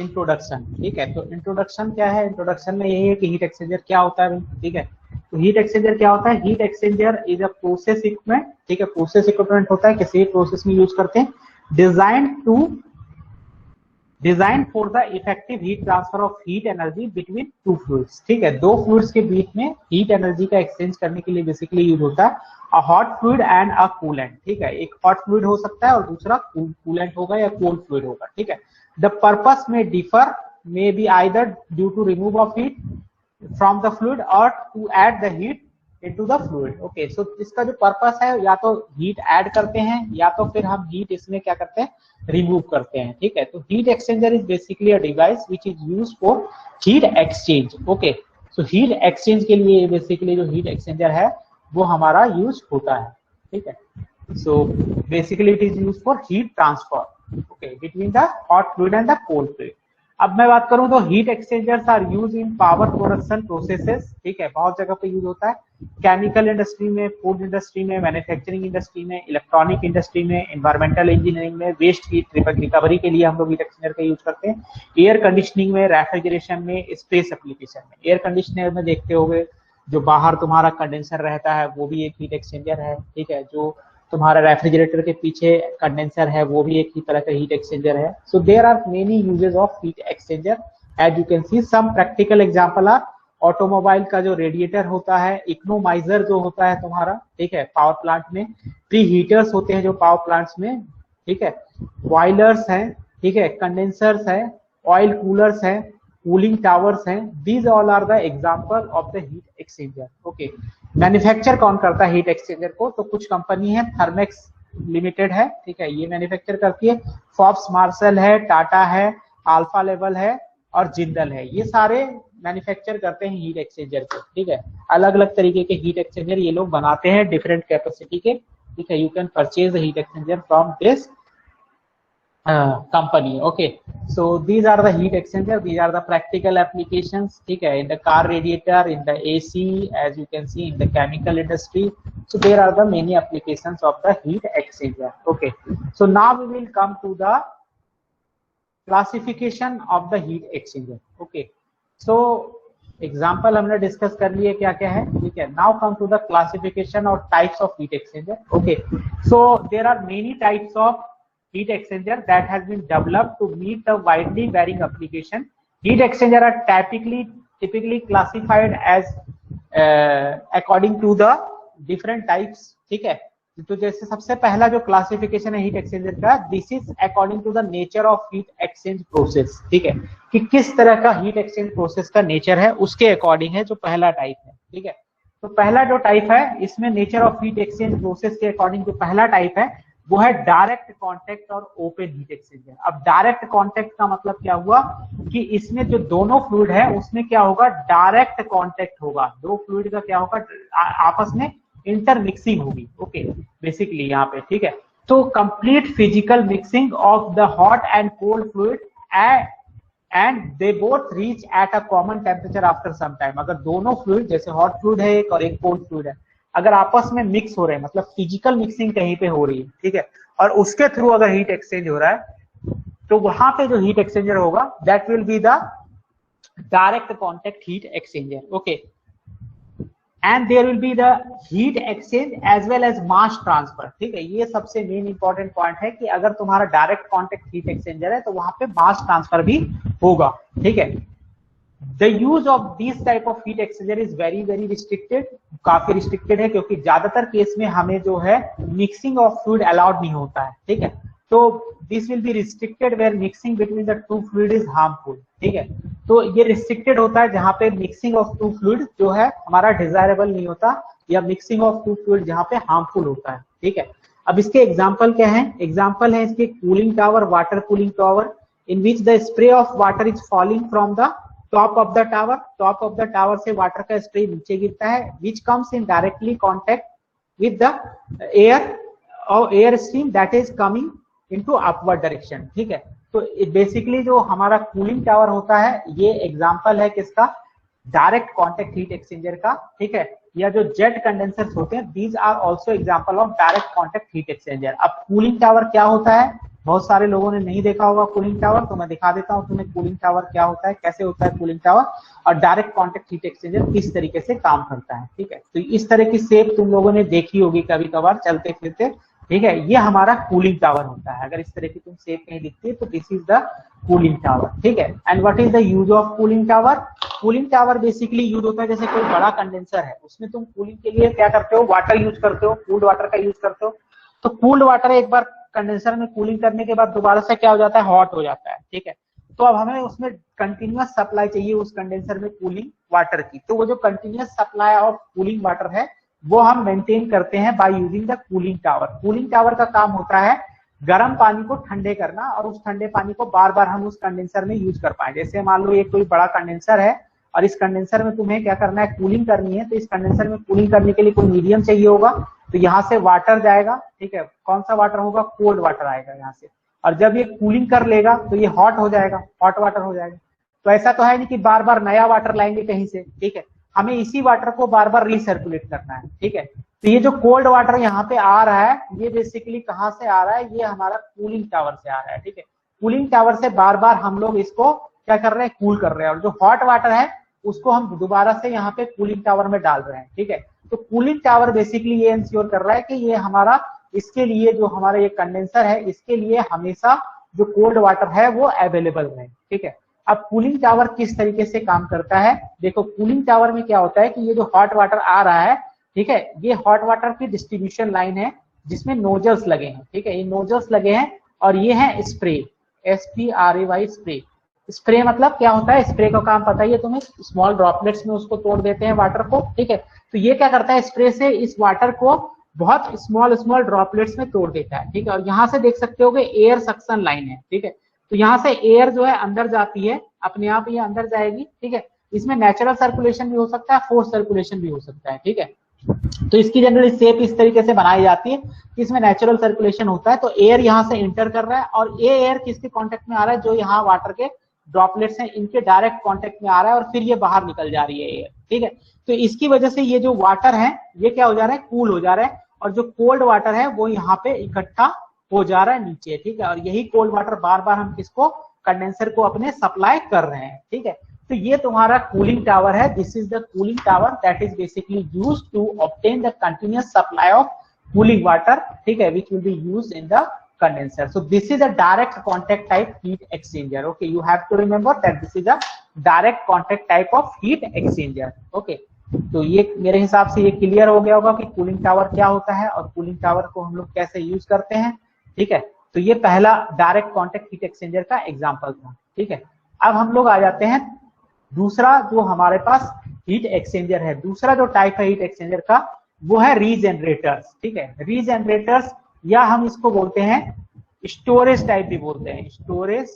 introduction, ठीक है। तो introduction क्या है, इंट्रोडक्शन में यही है कि हीट एक्सचेंजर क्या होता है, ठीक है। तो हीट एक्सचेंजर क्या होता है, heat exchanger is a process equipment, ठीक है। प्रोसेस इक्विपमेंट होता है, किसी भी प्रोसेस में यूज करते हैं, design for the effective heat transfer of heat energy between two fluids, ठीक है। दो फ्लूइड्स के बीच में हीट एनर्जी का एक्सचेंज करने के लिए बेसिकली यूज होता है a hot fluid and a coolant, ठीक है। एक हॉट फ्लूइड हो सकता है और दूसरा कूलेंट होगा या कोल्ड फ्लूइड होगा, ठीक है। The purpose may differ, may be either due to remove of heat from the fluid और to add the heat into the fluid, okay. So इसका जो पर्पस है, या तो हीट ऐड करते हैं या तो फिर हम हीट इसमें क्या करते हैं, रिमूव करते हैं, ठीक है। तो heat exchanger is basically a device which is used for heat exchange, okay. So heat exchange के लिए बेसिकली जो हीट एक्सचेंजर है वो हमारा यूज होता है, ठीक है। So basically it is used for heat transfer, okay, between the hot fluid and the cold fluid. अब मैं बात करूं तो heat exchangers are use in power production processes, ठीक है। बहुत जगह पे यूज होता है, केमिकल इंडस्ट्री में, फूड इंडस्ट्री में, मैन्युफैक्चरिंग इंडस्ट्री में, इलेक्ट्रॉनिक इंडस्ट्री में, एनवायरमेंटल इंजीनियरिंग में, वेस्ट हीट रिकवरी के लिए हम लोग हीट एक्सचेंजर का यूज करते हैं, एयर कंडीशनिंग में, रेफ्रिजरेशन में, स्पेस एप्लीकेशन में। एयर कंडीशनर में देखते होंगे जो बाहर तुम्हारा कंडेंसर रहता है वो भी एक हीट एक्सचेंजर है, ठीक है। जो तुम्हारा रेफ्रिजरेटर के पीछे कंडेंसर है वो भी एक ही तरह का हीट एक्सचेंजर है। So there are many uses of heat exchanger, as you can see. Some practical example are automobile का जो रेडिएटर होता है, इकोनोमाइजर जो होता है तुम्हारा, ठीक है, पावर प्लांट में, प्री हीटर्स होते हैं जो पावर प्लांट्स में, ठीक है, बॉयलर्स हैं, ठीक है, कंडेंसर्स है, ऑयल कूलर्स है, कूलिंग टावर्स हैं। These all are the example of the heat exchanger, okay. Manufacture कौन करता है हीट एक्सचेंजर को, तो कुछ कंपनी है, थर्मेक्स लिमिटेड है, ठीक है, ये मैन्युफैक्चर करती है। फॉक्स मार्शल है, टाटा है, अल्फा लेवल है और जिंदल है, ये सारे मैन्युफैक्चर करते हैं हीट एक्सचेंजर को, ठीक है। अलग अलग तरीके के हीट एक्सचेंजर ये लोग बनाते हैं डिफरेंट कैपेसिटी के, ठीक है। You can purchase the heat exchanger from this company, okay। So these are the heat exchanger, these are the practical applications, ठीक है, in the car radiator, in the AC, as you can see in the chemical industry। So there are the many applications of the heat exchanger, okay। So now we will come to the classification of the heat exchanger, okay। So example हमने discuss कर लिए क्या क्या है, ठीक है। Now come to the classification और types of heat exchanger, okay. So there are many types of heat exchanger that has been developed to meet the widely varying application। Heat exchanger are typically classified as according to the different types, ठीक है। तो जैसे सबसे पहला जो classification है heat exchanger का, this is according to the nature of heat exchange process, ठीक है, कि किस तरह का हीट एक्सचेंज प्रोसेस का नेचर है उसके अकॉर्डिंग है जो पहला टाइप है, ठीक है। तो पहला जो टाइप है इसमें nature of heat exchange process के अकॉर्डिंग जो पहला टाइप है वो है डायरेक्ट कांटेक्ट और ओपन हीट एक्सचेंजर। अब डायरेक्ट कांटेक्ट का मतलब क्या हुआ कि इसमें जो दोनों फ्लूइड है उसमें क्या होगा, डायरेक्ट कांटेक्ट होगा, दो फ्लूइड का क्या होगा, आपस में इंटरमिक्सिंग होगी, ओके, बेसिकली यहाँ पे, ठीक है। तो complete physical mixing of the hot and cold fluid and they both reach at a common temperature after some time. अगर दोनों फ्लूइड, जैसे हॉट फ्लूइड है एक और एक कोल्ड फ्लूइड है, अगर आपस में मिक्स हो रहे हैं, मतलब फिजिकल मिक्सिंग कहीं पे हो रही है, ठीक है, और उसके थ्रू अगर हीट एक्सचेंज हो रहा है तो वहां पे जो हीट एक्सचेंजर होगा that will be the direct contact heat exchanger, okay. And there will be the heat exchange as well as mass transfer, ठीक है। ये सबसे मेन इंपॉर्टेंट पॉइंट है कि अगर तुम्हारा डायरेक्ट कांटेक्ट हीट एक्सचेंजर है तो वहां पे मास ट्रांसफर भी होगा, ठीक है। The use of these type of heat exchanger is very restricted, काफी रिस्ट्रिक्टेड है, क्योंकि ज्यादातर केस में हमें जो है मिक्सिंग ऑफ फ्लूइड अलाउड नहीं होता है, ठीक है। तो this will be restricted where mixing between the two fluid is harmful, ठीक है। तो ये रिस्ट्रिक्टेड होता है जहां पे मिक्सिंग ऑफ टू फ्लूइड जो है हमारा डिजायरेबल नहीं होता, या मिक्सिंग ऑफ टू फ्लूइड जहां पे हार्मफुल होता है, ठीक है। अब इसके एग्जाम्पल क्या है, एग्जाम्पल है इसके cooling tower, water cooling tower, in which the spray of water is falling from the top of the tower से वाटर का स्प्रे नीचे गिरता है, which comes in directly contact with the air और air stream that is coming into upward direction. ठीक है, तो basically जो हमारा कूलिंग टावर होता है ये एग्जांपल है किसका, डायरेक्ट कॉन्टेक्ट हीट एक्सचेंजर का। ठीक है, या जो जेट कंडेंसर्स होते हैं these are also example of direct contact heat exchanger. अब कूलिंग टावर क्या होता है, बहुत सारे लोगों ने नहीं देखा होगा कूलिंग टावर, तो मैं दिखा देता हूं तुम्हें कूलिंग टावर क्या होता है, कैसे होता है कूलिंग टावर, और डायरेक्ट कॉन्टेक्ट हीट एक्सचेंजर किस तरीके से काम करता है। ठीक है, तो इस तरह की शेप तुम लोगों ने देखी होगी कभी कभार चलते फिरते। ठीक है, ये हमारा कूलिंग टावर होता है। अगर इस तरह की तुम शेप कहीं दिखती है तो this is the cooling tower. ठीक है, and what is the use of cooling tower. Cooling tower basically use होता है जैसे कोई बड़ा कंडेंसर है, उसमें तुम कूलिंग के लिए क्या करते हो, वाटर यूज करते हो, कूल्ड वाटर का यूज करते हो। तो कूल्ड वाटर एक बार कंडेंसर में कूलिंग करने के बाद दोबारा से क्या हो जाता है, हॉट हो जाता है। ठीक है, तो अब हमें उसमें कंटिन्यूअस सप्लाई चाहिए उस कंडेंसर में कूलिंग वाटर की, तो वो जो continuous supply of cooling water है वो हम मेंटेन करते हैं by using the cooling tower. Cooling tower का काम होता है गर्म पानी को ठंडे करना, और उस ठंडे पानी को बार बार हम उस कंडेंसर में यूज कर पाए। जैसे मान लो ये कोई बड़ा कंडेंसर है और इस कंडेंसर में तुम्हें क्या करना है, कूलिंग करनी है, तो इस कंडेंसर में कूलिंग करने के लिए कोई मीडियम चाहिए होगा, तो यहाँ से वाटर जाएगा। ठीक है, कौन सा वाटर होगा, कोल्ड वाटर आएगा यहाँ से, और जब ये कूलिंग कर लेगा तो ये हॉट हो जाएगा, हॉट वाटर हो जाएगा। तो ऐसा तो है नहीं कि बार बार नया वाटर लाएंगे कहीं से। ठीक है, हमें इसी वाटर को बार बार रिसर्कुलेट करना है। ठीक है, तो ये जो कोल्ड वाटर यहाँ पे आ रहा है ये बेसिकली कहाँ से आ रहा है, ये हमारा कूलिंग टावर से आ रहा है। ठीक है, कूलिंग टावर से बार बार हम लोग इसको क्या कर रहे हैं, कूल कर रहे हैं, और जो हॉट वाटर है उसको हम दोबारा से यहाँ पे कूलिंग टावर में डाल रहे हैं। ठीक है, तो कूलिंग टावर बेसिकली ये इंश्योर कर रहा है कि ये हमारा, इसके लिए जो हमारा ये कंडेंसर है इसके लिए हमेशा जो कोल्ड वाटर है वो अवेलेबल रहे। ठीक है, अब कूलिंग टावर किस तरीके से काम करता है, देखो कूलिंग टावर में क्या होता है कि ये जो हॉट वाटर आ रहा है, ठीक है, ये हॉट वाटर की डिस्ट्रीब्यूशन लाइन है जिसमें नोजल्स लगे हैं। ठीक है, ये नोजल्स लगे हैं और ये है स्प्रे, SPRAY स्प्रे। स्प्रे मतलब क्या होता है, स्प्रे का काम पता ही है तुम्हें, स्मॉल ड्रॉपलेट्स में उसको तोड़ देते हैं वाटर को। ठीक है, तो ये क्या करता है, स्प्रे से इस वाटर को बहुत स्मॉल स्मॉल ड्रॉपलेट्स में तोड़ देता है। ठीक है, और यहाँ से देख सकते हो कि एयर सक्शन लाइन है। ठीक है, तो यहाँ से एयर जो है अंदर जाती है, अपने आप ये अंदर जाएगी। ठीक है, इसमें नेचुरल सर्कुलेशन भी हो सकता है, फोर्स सर्कुलेशन भी हो सकता है। ठीक है, तो इसकी जनरली शेप इस तरीके से बनाई जाती है कि इसमें नेचुरल सर्कुलेशन होता है। तो एयर यहाँ से इंटर कर रहा है और ये एयर किसके कांटेक्ट में आ रहा है, जो यहाँ वाटर के ड्रॉपलेट्स हैं इनके डायरेक्ट कांटेक्ट में आ रहा है और फिर ये बाहर निकल जा रही है एयर। ठीक है, तो इसकी वजह से ये जो वाटर है ये क्या हो जा रहा है, कूल हो जा रहा है, और जो कोल्ड वाटर है वो यहाँ पे इकट्ठा हो जा रहा है नीचे। ठीक है, और यही कोल्ड वाटर बार बार हम किसको, कंडेंसर को अपने सप्लाई कर रहे हैं। ठीक है, तो ये तुम्हारा कूलिंग टावर है, this is the cooling tower that is basically used to obtain the continuous supply of cooling water. ठीक है, which will be used in the condenser. So this is a direct contact type heat exchanger. Okay, you have to remember that this is a direct contact type of heat exchanger. Okay, तो ये मेरे हिसाब से ये clear हो गया होगा कि कूलिंग टावर क्या होता है और कूलिंग टावर को हम लोग कैसे यूज करते हैं। ठीक है, तो ये पहला डायरेक्ट कॉन्टेक्ट हीट एक्सचेंजर का एग्जांपल था। ठीक है, अब हम लोग आ जाते हैं दूसरा जो हमारे पास हीट एक्सचेंजर है, दूसरा जो टाइप है हीट एक्सचेंजर का वो है रीजनरेटर्स। ठीक है, रीजनरेटर्स या हम इसको बोलते हैं स्टोरेज टाइप भी बोलते हैं, स्टोरेज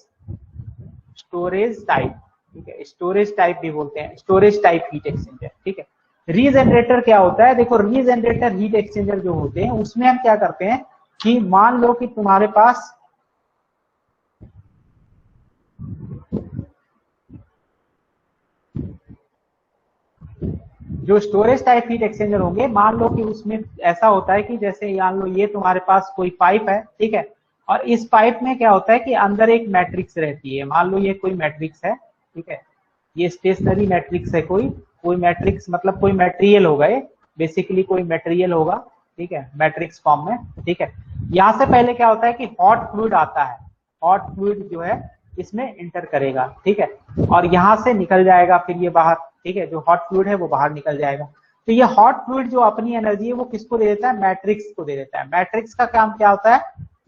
टाइप। ठीक है, स्टोरेज टाइप भी बोलते हैं, स्टोरेज टाइप हीट एक्सचेंजर। ठीक है, रीजनरेटर क्या होता है, देखो रीजनरेटर हीट एक्सचेंजर जो होते हैं उसमें हम क्या करते हैं कि मान लो कि तुम्हारे पास जो स्टोरेज टाइप हीट एक्सचेंजर होंगे, मान लो कि उसमें ऐसा होता है कि जैसे मान लो ये तुम्हारे पास कोई पाइप है। ठीक है, और इस पाइप में क्या होता है कि अंदर एक मैट्रिक्स रहती है, मान लो ये कोई मैट्रिक्स है। ठीक है, ये स्टेशनरी मैट्रिक्स है, कोई मैट्रिक्स मतलब कोई मटेरियल होगा, ये बेसिकली कोई मटेरियल होगा। ठीक है, मैट्रिक्स फॉर्म में। ठीक है, यहाँ से पहले क्या होता है कि हॉट फ्लूइड आता है, हॉट फ्लूइड जो है इसमें इंटर करेगा। ठीक है, और यहाँ से निकल जाएगा फिर ये बाहर। ठीक है, जो हॉट फ्लूइड है वो बाहर निकल जाएगा। तो ये हॉट फ्लूइड जो अपनी एनर्जी है वो किसको दे देता है, मैट्रिक्स को दे देता है। मैट्रिक्स का काम क्या होता है,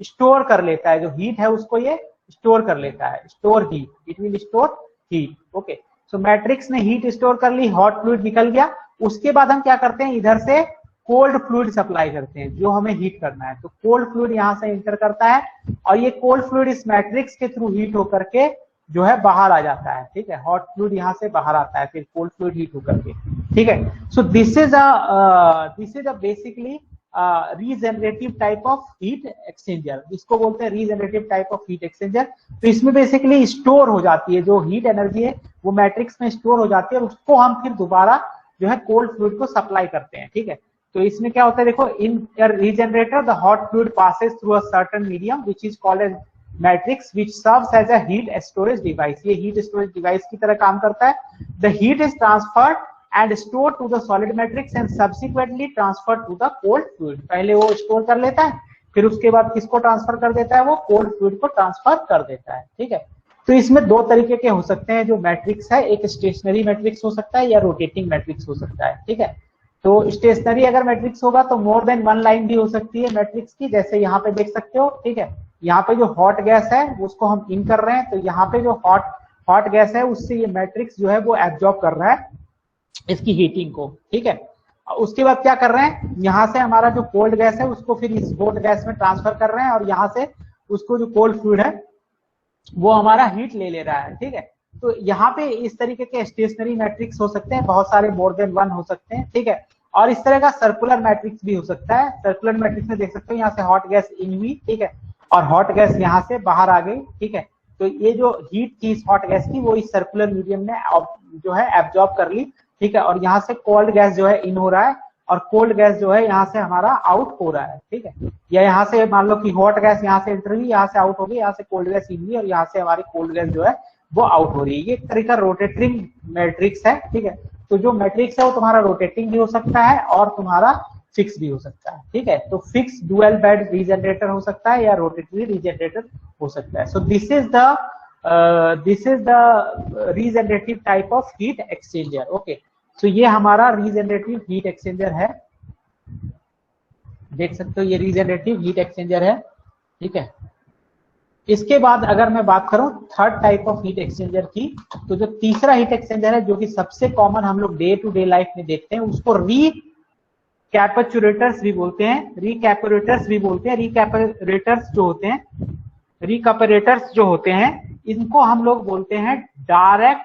स्टोर कर लेता है, जो हीट है उसको ये स्टोर कर लेता है, store heat, it will store heat. Okay, so matrix ने हीट स्टोर कर ली, हॉट फ्लूइड निकल गया। उसके बाद हम क्या करते हैं, इधर से कोल्ड फ्लूइड सप्लाई करते हैं जो हमें हीट करना है। तो कोल्ड फ्लूइड यहाँ से इंटर करता है और ये कोल्ड फ्लूइड इस मैट्रिक्स के थ्रू हीट होकर के जो है बाहर आ जाता है, ठीक है, हॉट फ्लूइड यहाँ से बाहर आता है, फिर कोल्ड फ्लूइड हीट होकर के, ठीक है। सो this is a basically regenerative type of heat exchanger, इसको बोलते हैं regenerative type of heat exchanger. तो इसमें बेसिकली स्टोर हो जाती है जो हीट एनर्जी है, वो मैट्रिक्स में स्टोर हो जाती है, और उसको हम फिर दोबारा जो है कोल्ड फ्लूइड को सप्लाई करते हैं, ठीक है। तो इसमें क्या होता है, देखो, in regenerator the hot fluid passes through a certain medium which is called as matrix which serves as a heat storage device. ये हीट स्टोरेज डिवाइस की तरह काम करता है। The heat is transferred and stored to the solid matrix and subsequently transferred to the cold fluid। पहले वो store कर लेता है, फिर उसके बाद किसको ट्रांसफर कर देता है, वो कोल्ड फ्लूइड को ट्रांसफर कर देता है, ठीक है। तो इसमें दो तरीके के हो सकते हैं जो मैट्रिक्स है, एक स्टेशनरी मैट्रिक्स हो सकता है या रोटेटिंग मैट्रिक्स हो सकता है, ठीक है। तो स्टेशनरी अगर मैट्रिक्स होगा तो मोर देन वन लाइन भी हो सकती है मैट्रिक्स की, जैसे यहाँ पे देख सकते हो, ठीक है। यहाँ पे जो हॉट गैस है उसको हम इन कर रहे हैं, तो यहाँ पे जो हॉट गैस है उससे ये मैट्रिक्स जो है वो एब्जॉर्ब कर रहा है इसकी हीटिंग को, ठीक है। उसके बाद क्या कर रहे हैं, यहाँ से हमारा जो कोल्ड गैस है उसको फिर इस हॉट गैस में ट्रांसफर कर रहे हैं, और यहाँ से उसको जो कोल्ड फ्लूइड है वो हमारा हीट ले रहा है, ठीक है। तो यहाँ पे इस तरीके के स्टेशनरी मैट्रिक्स हो सकते हैं, बहुत सारे मोर देन वन हो सकते हैं, ठीक है। और इस तरह का सर्कुलर मैट्रिक्स भी हो सकता है। सर्कुलर मैट्रिक्स में देख सकते हो यहाँ से हॉट गैस इन हुई, ठीक है, और हॉट गैस यहाँ से बाहर आ गई, ठीक है। तो ये जो हीट थी इस हॉट गैस की वो इस सर्कुलर मीडियम ने जो है एब्जॉर्ब कर ली, ठीक है। और यहाँ से कोल्ड गैस जो है इन हो रहा है, और कोल्ड गैस जो है यहाँ से हमारा आउट हो रहा है, ठीक है। या यहाँ से मान लो कि हॉट गैस यहाँ से एंटर हुई, यहाँ से आउट हो गई, यहाँ से कोल्ड गैस इन हुई, और यहाँ से हमारी कोल्ड गैस जो है वो आउट हो रही है। ये एक तरीका रोटेटिंग मैट्रिक्स है, ठीक है। तो जो मैट्रिक्स है वो तुम्हारा रोटेटिंग भी हो सकता है और तुम्हारा फिक्स भी हो सकता है, ठीक है। तो फिक्स डुअल बेड रीजनरेटर हो सकता है या रोटेटरी रीजनरेटर हो सकता है। सो this is the regenerative type of heat exchanger, okay. तो ये हमारा रीजनरेटिव हीट एक्सचेंजर है, देख सकते हो ये रीजनरेटिव हीट एक्सचेंजर है, ठीक है। इसके बाद अगर मैं बात करूं third type of heat exchanger की, तो जो तीसरा हीट एक्सचेंजर है जो कि सबसे कॉमन हम लोग डे टू डे लाइफ में देखते हैं, उसको रिकैपेचुरेटर्स भी बोलते हैं। रिकैपेचुरेटर्स जो होते हैं इनको हम लोग बोलते हैं डायरेक्ट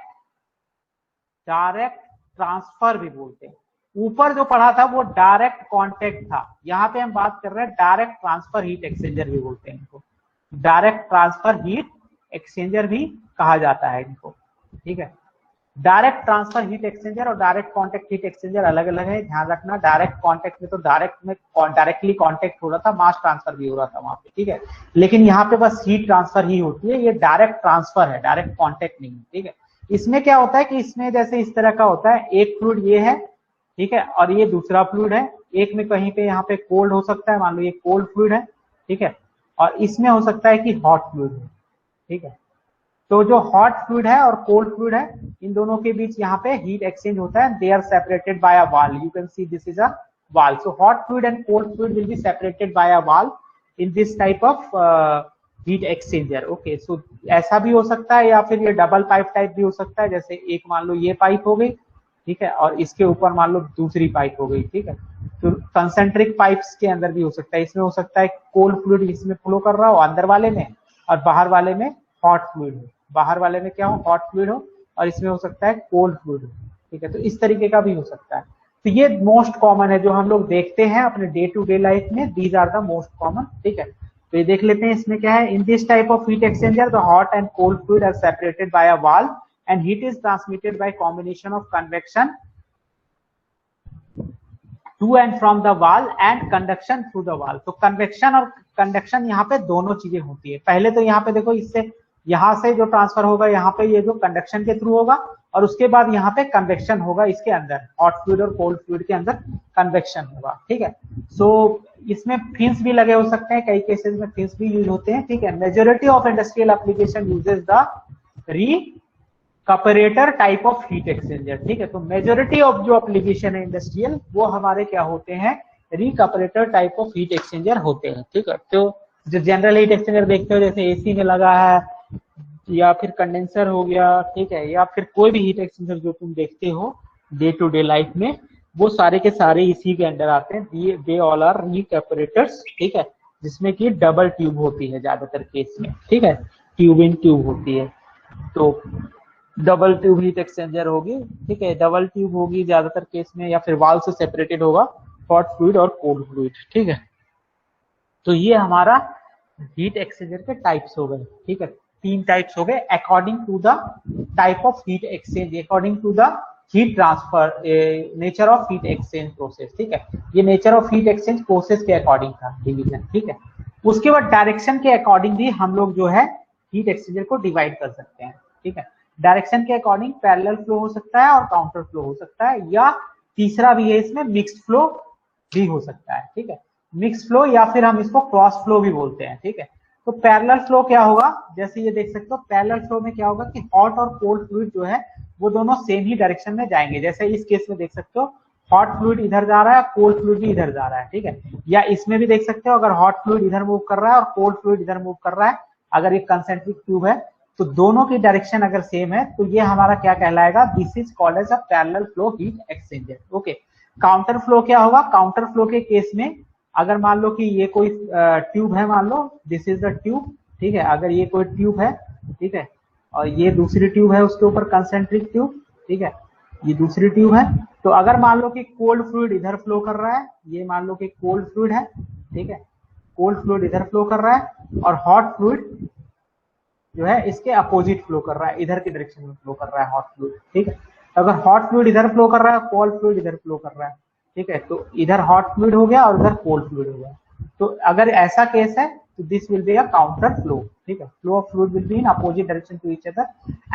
ट्रांसफर भी बोलते हैं। ऊपर जो पढ़ा था वो डायरेक्ट कांटेक्ट था, यहाँ पे हम बात कर रहे हैं डायरेक्ट ट्रांसफर हीट एक्सचेंजर भी बोलते हैं इनको। डायरेक्ट ट्रांसफर हीट एक्सचेंजर भी कहा जाता है इनको, ठीक है। डायरेक्ट ट्रांसफर हीट एक्सचेंजर और डायरेक्ट कांटेक्ट हीट एक्सचेंजर अलग अलग है, ध्यान रखना। डायरेक्ट कांटेक्ट में तो डायरेक्टली कांटेक्ट हो रहा था, मास ट्रांसफर भी हो रहा था वहां पे, ठीक है। लेकिन यहाँ पे बस हीट ट्रांसफर ही होती है, ये डायरेक्ट ट्रांसफर है, डायरेक्ट कांटेक्ट नहीं है, ठीक है। इसमें क्या होता है कि इसमें जैसे इस तरह का होता है, एक फ्लूइड ये है, ठीक है, और ये दूसरा फ्लूइड है। एक में कहीं पे यहाँ पे कोल्ड हो सकता है, मान लो ये कोल्ड फ्लूइड है, ठीक है, और इसमें हो सकता है कि हॉट फ्लूइड है, ठीक है। तो जो हॉट फ्लूइड है और कोल्ड फ्लूइड है, इन दोनों के बीच यहाँ पे हीट एक्सचेंज होता है। They are separated by a wall, you can see this is a wall. So hot fluid and cold fluid will be separated by a wall in this type of heat exchanger, okay. So ऐसा भी हो सकता है, या फिर ये double pipe type भी हो सकता है, जैसे एक मान लो ये पाइप हो गई, ठीक है, और इसके ऊपर मान लो दूसरी पाइप हो गई, ठीक है। तो कंसेंट्रिक पाइप्स के अंदर भी हो सकता है, इसमें हो सकता है कोल्ड फ्लूइड इसमें फ्लो कर रहा हो अंदर वाले में, और बाहर वाले में हॉट फ्लूइड हो, बाहर वाले में क्या हो, हॉट फ्लूइड हो, और इसमें हो सकता है कोल्ड फ्लूइड हो, ठीक है। तो इस तरीके का भी हो सकता है। तो ये मोस्ट कॉमन है जो हम लोग देखते हैं अपने डे टू डे लाइफ में, these are the most common, ठीक है। तो ये देख लेते हैं इसमें क्या है। In this type of heat exchanger the hot and cold fluid are separated by a wall and heat is transmitted by combination of convection to and from the wall and conduction through the wall. तो convection और conduction यहाँ पे दोनों चीजें होती है। पहले तो यहाँ पे देखो, इससे यहाँ से जो ट्रांसफर होगा यहाँ पे ये जो कंडक्शन के थ्रू होगा, और उसके बाद यहाँ पे कन्वेक्शन होगा, इसके अंदर हॉट फ्लूइड और कोल्ड फ्लूइड के अंदर कन्वेक्शन होगा, ठीक है। सो इसमें फिन्स भी लगे हो सकते हैं, कई केसेस में फिन्स भी यूज होते हैं, ठीक है। Majority of industrial application uses the recuperator type of heat exchanger, ठीक है। तो मेजोरिटी ऑफ जो एप्लीकेशन है इंडस्ट्रियल, वो हमारे क्या होते हैं, recuperator type of heat exchanger होते हैं, ठीक है। तो जो जनरल हीट एक्सचेंजर देखते हो, जैसे एसी में लगा है, या फिर कंडेंसर हो गया, ठीक है, या फिर कोई भी हीट एक्सचेंजर जो तुम देखते हो डे टू डे लाइफ में, वो सारे के सारे इसी के अंडर आते हैं। दे ऑल आर रिकपरेटर्स, ठीक है, जिसमें कि डबल ट्यूब होती है ज्यादातर केस में, ठीक है, ट्यूब इन ट्यूब होती है। तो डबल ट्यूब हीट एक्सचेंजर होगी, ठीक है, डबल ट्यूब होगी ज्यादातर केस में, या फिर वाल्व से सेपरेटेड होगा हॉट फ्लूइड और कोल्ड फ्लूइड, ठीक है। तो ये हमारा हीट एक्सचेंजर के टाइप्स हो गए, ठीक है, 3 टाइप्स हो गए according to the type of heat exchange, according to the heat transfer, nature of heat exchange process, ठीक है। ये nature of heat exchange process के अकॉर्डिंग था डिवीजन, ठीक है। उसके बाद डायरेक्शन के अकॉर्डिंग भी हम लोग जो है हीट एक्सचेंजर को डिवाइड कर सकते हैं, ठीक है। डायरेक्शन के अकॉर्डिंग पैरेलल फ्लो हो सकता है और काउंटर फ्लो हो सकता है, या तीसरा भी है इसमें मिक्स्ड फ्लो भी हो सकता है, ठीक है, मिक्स फ्लो, या फिर हम इसको क्रॉस फ्लो भी बोलते हैं, ठीक है। तो पैरेलल फ्लो क्या होगा, जैसे ये देख सकते हो पैरेलल फ्लो में क्या होगा कि हॉट और कोल्ड फ्लूइड जो है वो दोनों सेम ही डायरेक्शन में जाएंगे, जैसे इस केस में देख सकते हो हॉट फ्लूइड इधर जा रहा है, कोल्ड फ्लूइड भी इधर जा रहा है, ठीक है। या इसमें भी देख सकते हो अगर हॉट फ्लूइड इधर मूव कर रहा है और कोल्ड फ्लूइड इधर मूव कर रहा है, अगर एक कंसेंट्रिक ट्यूब है तो दोनों की डायरेक्शन अगर सेम है तो ये हमारा क्या कहलाएगा, this is called as a parallel flow heat exchanger, okay. Counter flow क्या होगा, काउंटर फ्लो के केस में अगर मान लो कि ये कोई ट्यूब है, मान लो दिस इज द ट्यूब, ठीक है, अगर ये कोई ट्यूब है, ठीक है, और ये दूसरी ट्यूब है उसके ऊपर कंसेंट्रिक ट्यूब, ठीक है, ये दूसरी ट्यूब है, तो अगर मान लो कि कोल्ड फ्लूइड इधर फ्लो कर रहा है, ये मान लो कि कोल्ड फ्लूइड है, ठीक है, कोल्ड फ्लूइड इधर फ्लो कर रहा है और हॉट फ्लूइड जो है इसके अपोजिट फ्लो कर रहा है, इधर की डायरेक्शन में फ्लो कर रहा है हॉट फ्लूइड, ठीक है। तो अगर हॉट फ्लूइड इधर फ्लो कर रहा है, कोल्ड फ्लूइड इधर फ्लो कर रहा है, ठीक है, तो इधर हॉट फ्लूइड हो गया और इधर कोल्ड फ्लूइड हो गया। तो अगर ऐसा केस है तो this will be a counter flow, ठीक है, flow of fluid will be in opposite direction to each other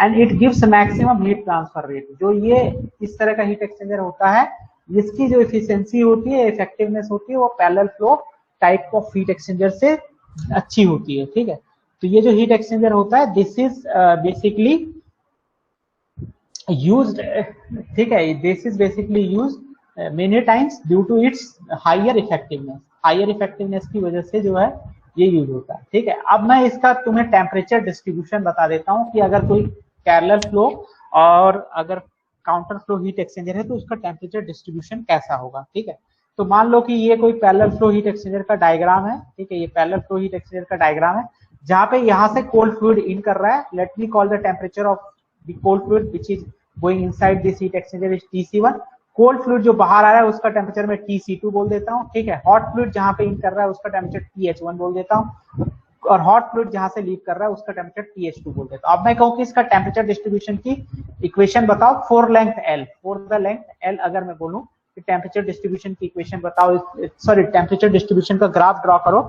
and it gives maximum heat transfer rate. जो ये इस तरह का हीट एक्सचेंजर होता है, इसकी जो एफिशिएंसी होती है, इफेक्टिवनेस होती है, वो parallel flow type of heat exchanger से अच्छी होती है, ठीक है। तो ये जो हीट एक्सचेंजर होता है दिस इज बेसिकली यूज्ड, ठीक है, this is basically used many times due to its higher effectiveness, higher effectiveness की वजह से जो है ये यूज होता है, ठीक है। अब मैं इसका तुम्हें टेम्परेचर डिस्ट्रीब्यूशन बता देता हूँ कि अगर कोई पैरेलल फ्लो और अगर काउंटर फ्लो हीट एक्सचेंजर है तो उसका टेम्परेचर डिस्ट्रीब्यूशन कैसा होगा, ठीक है। तो मान लो कि ये कोई पैरेलल फ्लो हीट एक्सचेंजर का डायग्राम है, ठीक है, ये पैरेलल फ्लो हीट एक्सचेंजर का डायग्राम है जहां पे यहाँ से कोल्ड फ्लूइड इन कर रहा है, let me call the temperature of the cold fluid which is going inside this heat exchanger is Tc1, cold fluid जो बाहर आ रहा है उसका टेम्परेचर मैं Tc2 बोल देता हूँ, ठीक है। हॉट फ्लूइड जहां पे इन कर रहा है उसका टेम्परेचर TH1 बोल देता हूँ और हॉट फ्लूइड जहां से लीव कर रहा है उसका टेम्परेचर TH2 बोल देता हूँ। अब मैं कहूँ कि इसका टेम्परेचर डिस्ट्रीब्यूशन की इक्वेशन बताओ for length L, for the length L अगर मैं बोलूँ कि टेम्परेचर डिस्ट्रीब्यूशन की इक्वेशन बताओ, सॉरी टेम्परेचर डिस्ट्रीब्यूशन का ग्राफ ड्रॉ करो,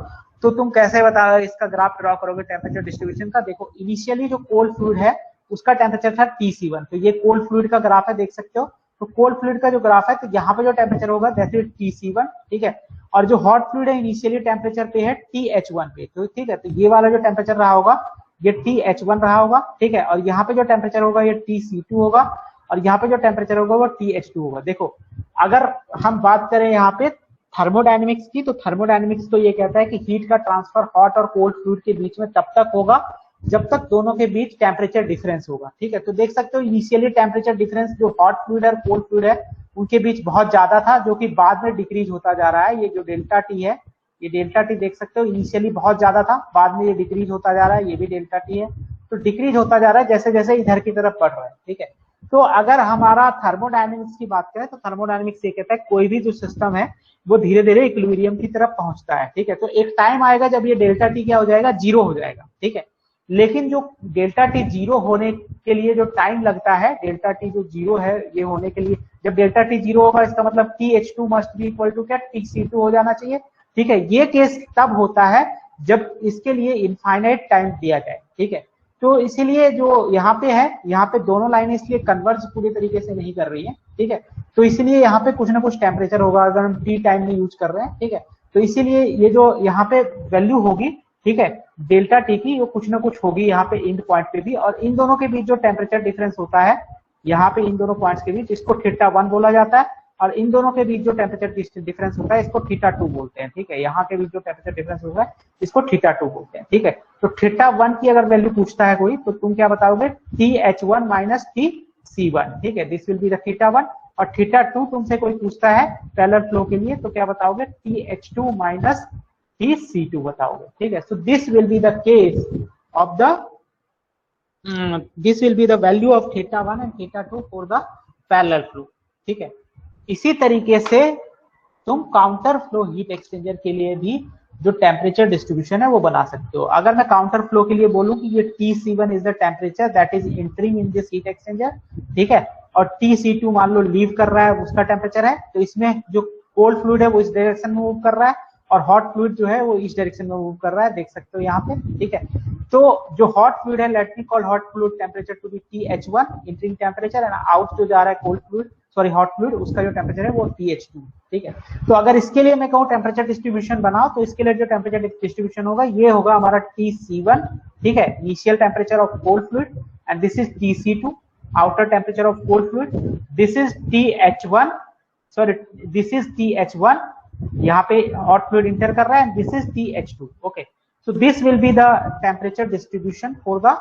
तो तुम कैसे बताओ इसका ग्राफ ड्रॉ करोगे टेम्परेचर डिस्ट्रीब्यूशन का। देखो इनिशियली जो कोल्ड फ्लूइड है उसका टेम्परेचर था Tc1, तो ये कोल्ड फ्लूइड का ग्राफ है, देख सकते हो। तो कोल्ड फ्लूइड का जो ग्राफ है तो यहाँ पे जो टेम्परेचर होगा दैट इज Tc1, ठीक है, और जो हॉट फ्लूइड है इनिशियली टेम्परेचर पे है TH1 पे, तो ठीक है, तो ये वाला जो टेम्परेचर रहा होगा ये TH1 रहा होगा, ठीक है, और यहाँ पे जो टेम्परेचर होगा ये TC2 होगा और यहाँ पे जो टेम्परेचर होगा वो TH2 होगा। देखो अगर हम बात करें यहाँ पे थर्मोडायनेमिक्स की, तो थर्मोडायनेमिक्स तो ये कहता है कि हीट का ट्रांसफर हॉट और कोल्ड फ्लूइड के बीच में तब तक होगा जब तक दोनों के बीच टेम्परेचर डिफरेंस होगा, ठीक है। तो देख सकते हो इनिशियली टेम्परेचर डिफरेंस जो हॉट फ्लूइड और कोल्ड फ्लूइड है उनके बीच बहुत ज्यादा था, जो कि बाद में डिक्रीज होता जा रहा है। ये जो डेल्टा टी है, ये डेल्टा टी देख सकते हो इनिशियली बहुत ज्यादा था, बाद में ये डिक्रीज होता जा रहा है, ये भी डेल्टा टी है, तो डिक्रीज होता जा रहा है जैसे जैसे इधर की तरफ बढ़ रहा है, ठीक है। तो अगर हमारा थर्मोडायनेमिक्स की बात करें तो थर्मोडायनेमिक्स ये कहता है कोई भी जो सिस्टम है वो धीरे धीरे इक्विलिब्रियम की तरफ पहुंचता है, ठीक है। तो एक टाइम आएगा जब ये डेल्टा टी क्या हो जाएगा, जीरो हो जाएगा, ठीक है। लेकिन जो डेल्टा टी जीरो होने के लिए जो टाइम लगता है, डेल्टा टी जो जीरो है ये होने के लिए, जब डेल्टा टी जीरो होगा इसका मतलब TH2 must be equal to क्या TC2 हो जाना चाहिए, ठीक है। ये केस तब होता है जब इसके लिए इनफाइनाइट टाइम दिया जाए, ठीक है। तो इसीलिए जो यहाँ पे है, यहाँ पे दोनों लाइन इसलिए कन्वर्ज पूरी तरीके से नहीं कर रही है, ठीक है। तो इसीलिए यहाँ पे कुछ ना कुछ टेम्परेचर होगा अगर हम टी टाइम में यूज कर रहे हैं, ठीक है। तो इसीलिए ये जो यहाँ पे वैल्यू होगी, ठीक है, डेल्टा टी की, वो कुछ ना कुछ होगी यहाँ पे इंड पॉइंट पे भी, और इन दोनों के बीच जो टेम्परेचर डिफरेंस होता है यहाँ पे इन दोनों पॉइंट्स के बीच, इसको θ1 बोला जाता है, और इन दोनों के बीच जो टेम्परेचर डिफरेंस होता है इसको θ2 बोलते हैं, ठीक है। यहाँ के बीच जो टेम्परेचर डिफरेंस होगा इसको θ2 बोलते हैं, ठीक है। तो θ1 की अगर वैल्यू पूछता है कोई तो तुम क्या बताओगे, TH1 माइनस TC1, ठीक है, दिस विल बी द θ1, और θ2 तुमसे कोई पूछता है पैरेलल फ्लो के लिए तो क्या बताओगे, TH2 माइनस TC2 बताओगे, ठीक है। सो this will be the case of the this will be the value of theta 1 and theta 2 for the parallel flow, ठीक है। इसी तरीके से तुम काउंटर फ्लो हीट एक्सचेंजर के लिए भी जो टेम्परेचर डिस्ट्रीब्यूशन है वो बना सकते हो। अगर मैं काउंटर फ्लो के लिए बोलूं कि ये Tc1 is the temperature that is entering in this heat exchanger, ठीक है, और Tc2 मान लो लीव कर रहा है, उसका टेम्परेचर है, तो इसमें जो कोल्ड फ्लूइड है वो इस डायरेक्शन में मूव कर रहा है और हॉट फ्लूइड जो है वो इस डायरेक्शन में मूव कर रहा है, देख सकते हो यहाँ पे, ठीक है। तो जो हॉट फ्लूइड है, let me call hot fluid temperature to be TH1 entering temperature, and out जो जा रहा है cold fluid, sorry hot fluid, उसका जो टेम्परेचर है वो TH2, ठीक है। तो अगर इसके लिए मैं कहूँ टेम्परेचर डिस्ट्रीब्यूशन बनाओ, तो इसके लिए जो टेम्परेचर डिस्ट्रीब्यूशन होगा ये होगा हमारा Tc1, ठीक है, initial temperature of cold fluid, and this is Tc2, outer temperature of cold fluid, this is TH1, sorry this is TH1, यहाँ पे हॉट फ्लूइड इंटर कर रहा है, this is TH2, okay. So this will be the temperature distribution for the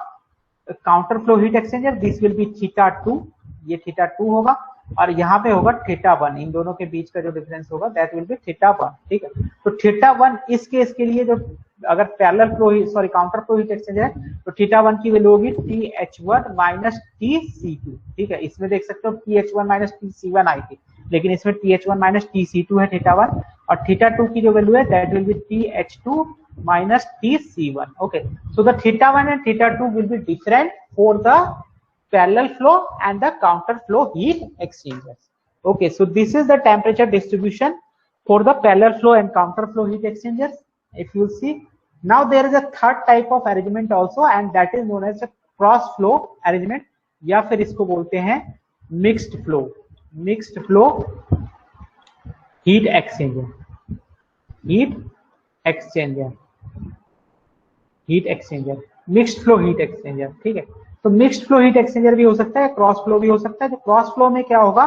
counter flow heat exchanger, this will be θ2, ये θ2 होगा, और यहाँ पे होगा θ1, इन दोनों के बीच का जो डिफरेंस होगा दैट विल बी θ1, ठीक है। तो θ1 इस केस के लिए जो अगर parallel flow sorry counter flow heat exchanger है तो θ1 की वैल्यू होगी TH1 माइनस TC2, ठीक है। इसमें देख सकते हो TH1 माइनस TC1 आई थी, लेकिन इसमें TH1 माइनस TC2 है θ1, और θ2 की जो वैल्यू है that will be TH2 minus TC1, okay. So the θ1 and θ2 will be different for the parallel flow and the counter flow heat exchangers, okay। So this is the temperature distribution for the parallel flow and counter flow heat exchangers. If you see, now there is a third type of arrangement also, and that is known as a cross flow arrangement, या फिर इसको बोलते हैं mixed flow heat exchanger, mixed flow heat exchanger, ठीक है। तो mixed flow heat exchanger भी हो सकता है, क्रॉस फ्लो भी हो सकता है। तो क्रॉस फ्लो में क्या होगा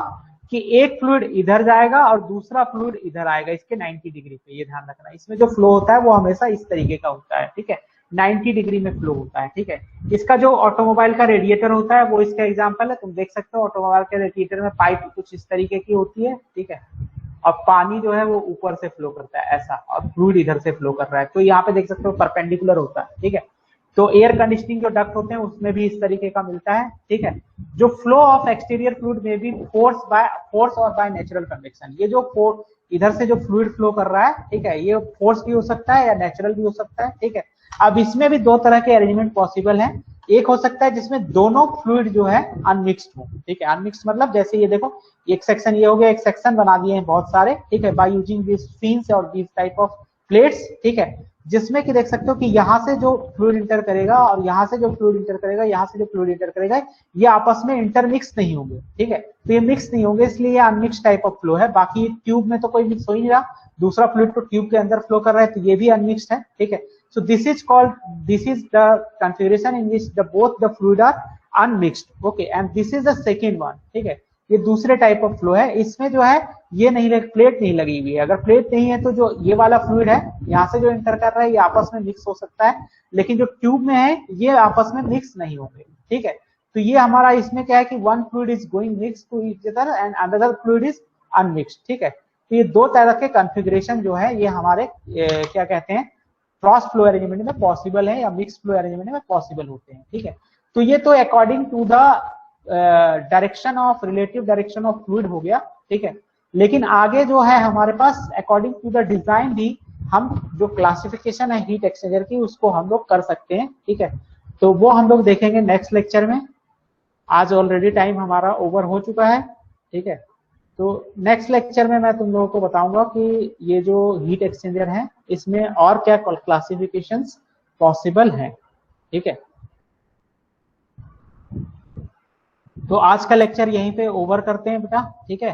कि एक फ्लूइड इधर जाएगा और दूसरा फ्लूइड इधर आएगा इसके 90 डिग्री पे, ये ध्यान रखना। इसमें जो फ्लो होता है वो हमेशा इस तरीके का होता है, ठीक है, 90 डिग्री में फ्लो होता है, ठीक है। इसका जो ऑटोमोबाइल का रेडिएटर होता है वो इसका एग्जाम्पल है, तुम देख सकते हो ऑटोमोबाइल के रेडिएटर में पाइप कुछ इस तरीके की होती है, ठीक है, और पानी जो है वो ऊपर से फ्लो करता है ऐसा, और फ्लूइड इधर से फ्लो कर रहा है, तो यहाँ पे देख सकते हो परपेंडिकुलर होता है, ठीक है। तो एयर कंडीशनिंग जो डक्ट होते हैं उसमें भी इस तरीके का मिलता है, ठीक है। जो फ्लो ऑफ एक्सटीरियर फ्लूइड में भी फोर्स और बाय नेचुरल कन्वेक्शन, ये जो इधर से जो फ्लूइड फ्लो कर रहा है, ठीक है, ये फोर्स भी हो सकता है या नेचुरल भी हो सकता है, ठीक है। अब इसमें भी दो तरह के अरेंजमेंट पॉसिबल है। एक हो सकता है जिसमें दोनों फ्लूइड जो है अनमिक्स्ड हो, ठीक है। अनमिक्स्ड मतलब जैसे ये देखो, एक सेक्शन ये हो गया, एक सेक्शन बना दिए हैं बहुत सारे, ठीक है, बाय यूजिंग दिस फिन्स और दिस टाइप ऑफ प्लेट्स, ठीक है, जिसमें कि देख सकते हो कि यहाँ से जो फ्लूइड इंटर करेगा और यहाँ से जो फ्लूइड इंटर करेगा, यहाँ से जो फ्लूइड इंटर करेगा, ये आपस में इंटरमिक्स नहीं होंगे, ठीक है। तो ये मिक्स नहीं होंगे, इसलिए ये अनमिक्स टाइप ऑफ फ्लो है। बाकी ट्यूब में तो कोई मिक्स हो ही नहीं रहा, दूसरा फ्लूइड तो ट्यूब के अंदर फ्लो कर रहा है, तो ये भी अनमिक्स्ड है, ठीक है। So this is the configuration in which both the fluid are unmixed, okay, and this is the second one, ठीक है। ये दूसरे टाइप ऑफ फ्लो है, इसमें जो है ये नहीं प्लेट नहीं लगी हुई है। अगर प्लेट नहीं है तो जो ये वाला फ्लूइड है यहाँ से जो इंटर कर रहा है ये आपस में मिक्स हो सकता है, लेकिन जो ट्यूब में है ये आपस में मिक्स नहीं होंगे, ठीक है। तो ये हमारा इसमें क्या है कि one fluid is going mix to each other and another fluid is unmixed, ठीक है। तो ये दो तरह के कॉन्फ़िगरेशन जो है ये हमारे क्या कहते हैं क्रॉस फ्लो अरेंजमेंट में पॉसिबल है या मिक्स फ्लो अरेंजमेंट में पॉसिबल होते हैं, ठीक है। तो ये तो according to the direction of relative direction of fluid हो गया, ठीक है। लेकिन आगे जो है हमारे पास अकॉर्डिंग टू द डिजाइन भी हम जो क्लासिफिकेशन है हीट एक्सचेंजर की उसको हम लोग कर सकते हैं, ठीक है। तो वो हम लोग देखेंगे नेक्स्ट लेक्चर में। आज ऑलरेडी टाइम हमारा ओवर हो चुका है, ठीक है। तो नेक्स्ट लेक्चर में मैं तुम लोगों को बताऊंगा कि ये जो हीट एक्सचेंजर है इसमें और क्या क्लासिफिकेशंस पॉसिबल हैं, ठीक है। तो आज का लेक्चर यहीं पे ओवर करते हैं बेटा, ठीक है।